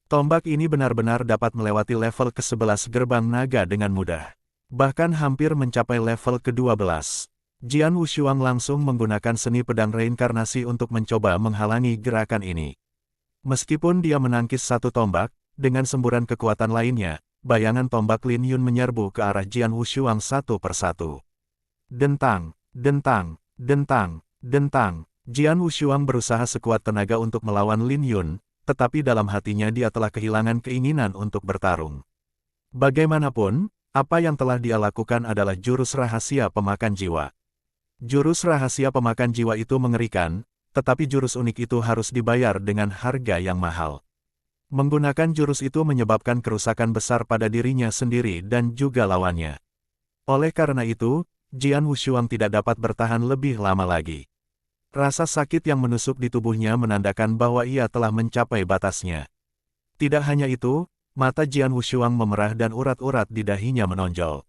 Tombak ini benar-benar dapat melewati level ke-11 gerbang naga dengan mudah. Bahkan hampir mencapai level ke-12. Jian Wushuang langsung menggunakan seni pedang reinkarnasi untuk mencoba menghalangi gerakan ini. Meskipun dia menangkis satu tombak, dengan semburan kekuatan lainnya, bayangan tombak Lin Yun menyerbu ke arah Jian Wushuang satu persatu. Dentang, dentang, dentang, dentang. Jian Wushuang berusaha sekuat tenaga untuk melawan Lin Yun, tetapi dalam hatinya dia telah kehilangan keinginan untuk bertarung. Bagaimanapun, apa yang telah dia lakukan adalah jurus rahasia pemakan jiwa. Jurus rahasia pemakan jiwa itu mengerikan, tetapi jurus unik itu harus dibayar dengan harga yang mahal. Menggunakan jurus itu menyebabkan kerusakan besar pada dirinya sendiri dan juga lawannya. Oleh karena itu, Jian Wushuang tidak dapat bertahan lebih lama lagi. Rasa sakit yang menusuk di tubuhnya menandakan bahwa ia telah mencapai batasnya. Tidak hanya itu, mata Jian Wushuang memerah dan urat-urat di dahinya menonjol.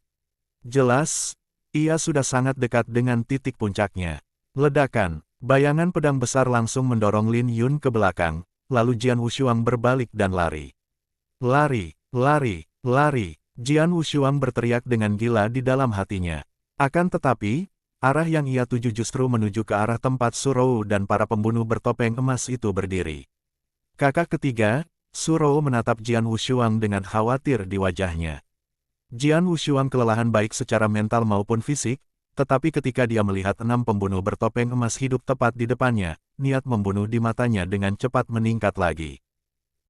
Jelas, ia sudah sangat dekat dengan titik puncaknya. Ledakan, bayangan pedang besar langsung mendorong Lin Yun ke belakang, lalu Jian Wushuang berbalik dan lari. Lari, lari, lari, Jian Wushuang berteriak dengan gila di dalam hatinya. Akan tetapi, arah yang ia tuju justru menuju ke arah tempat Surou dan para pembunuh bertopeng emas itu berdiri. Kakak ketiga, Surou menatap Jian Wushuang dengan khawatir di wajahnya. Jian Wushuang kelelahan baik secara mental maupun fisik, tetapi ketika dia melihat 6 pembunuh bertopeng emas hidup tepat di depannya, niat membunuh di matanya dengan cepat meningkat lagi.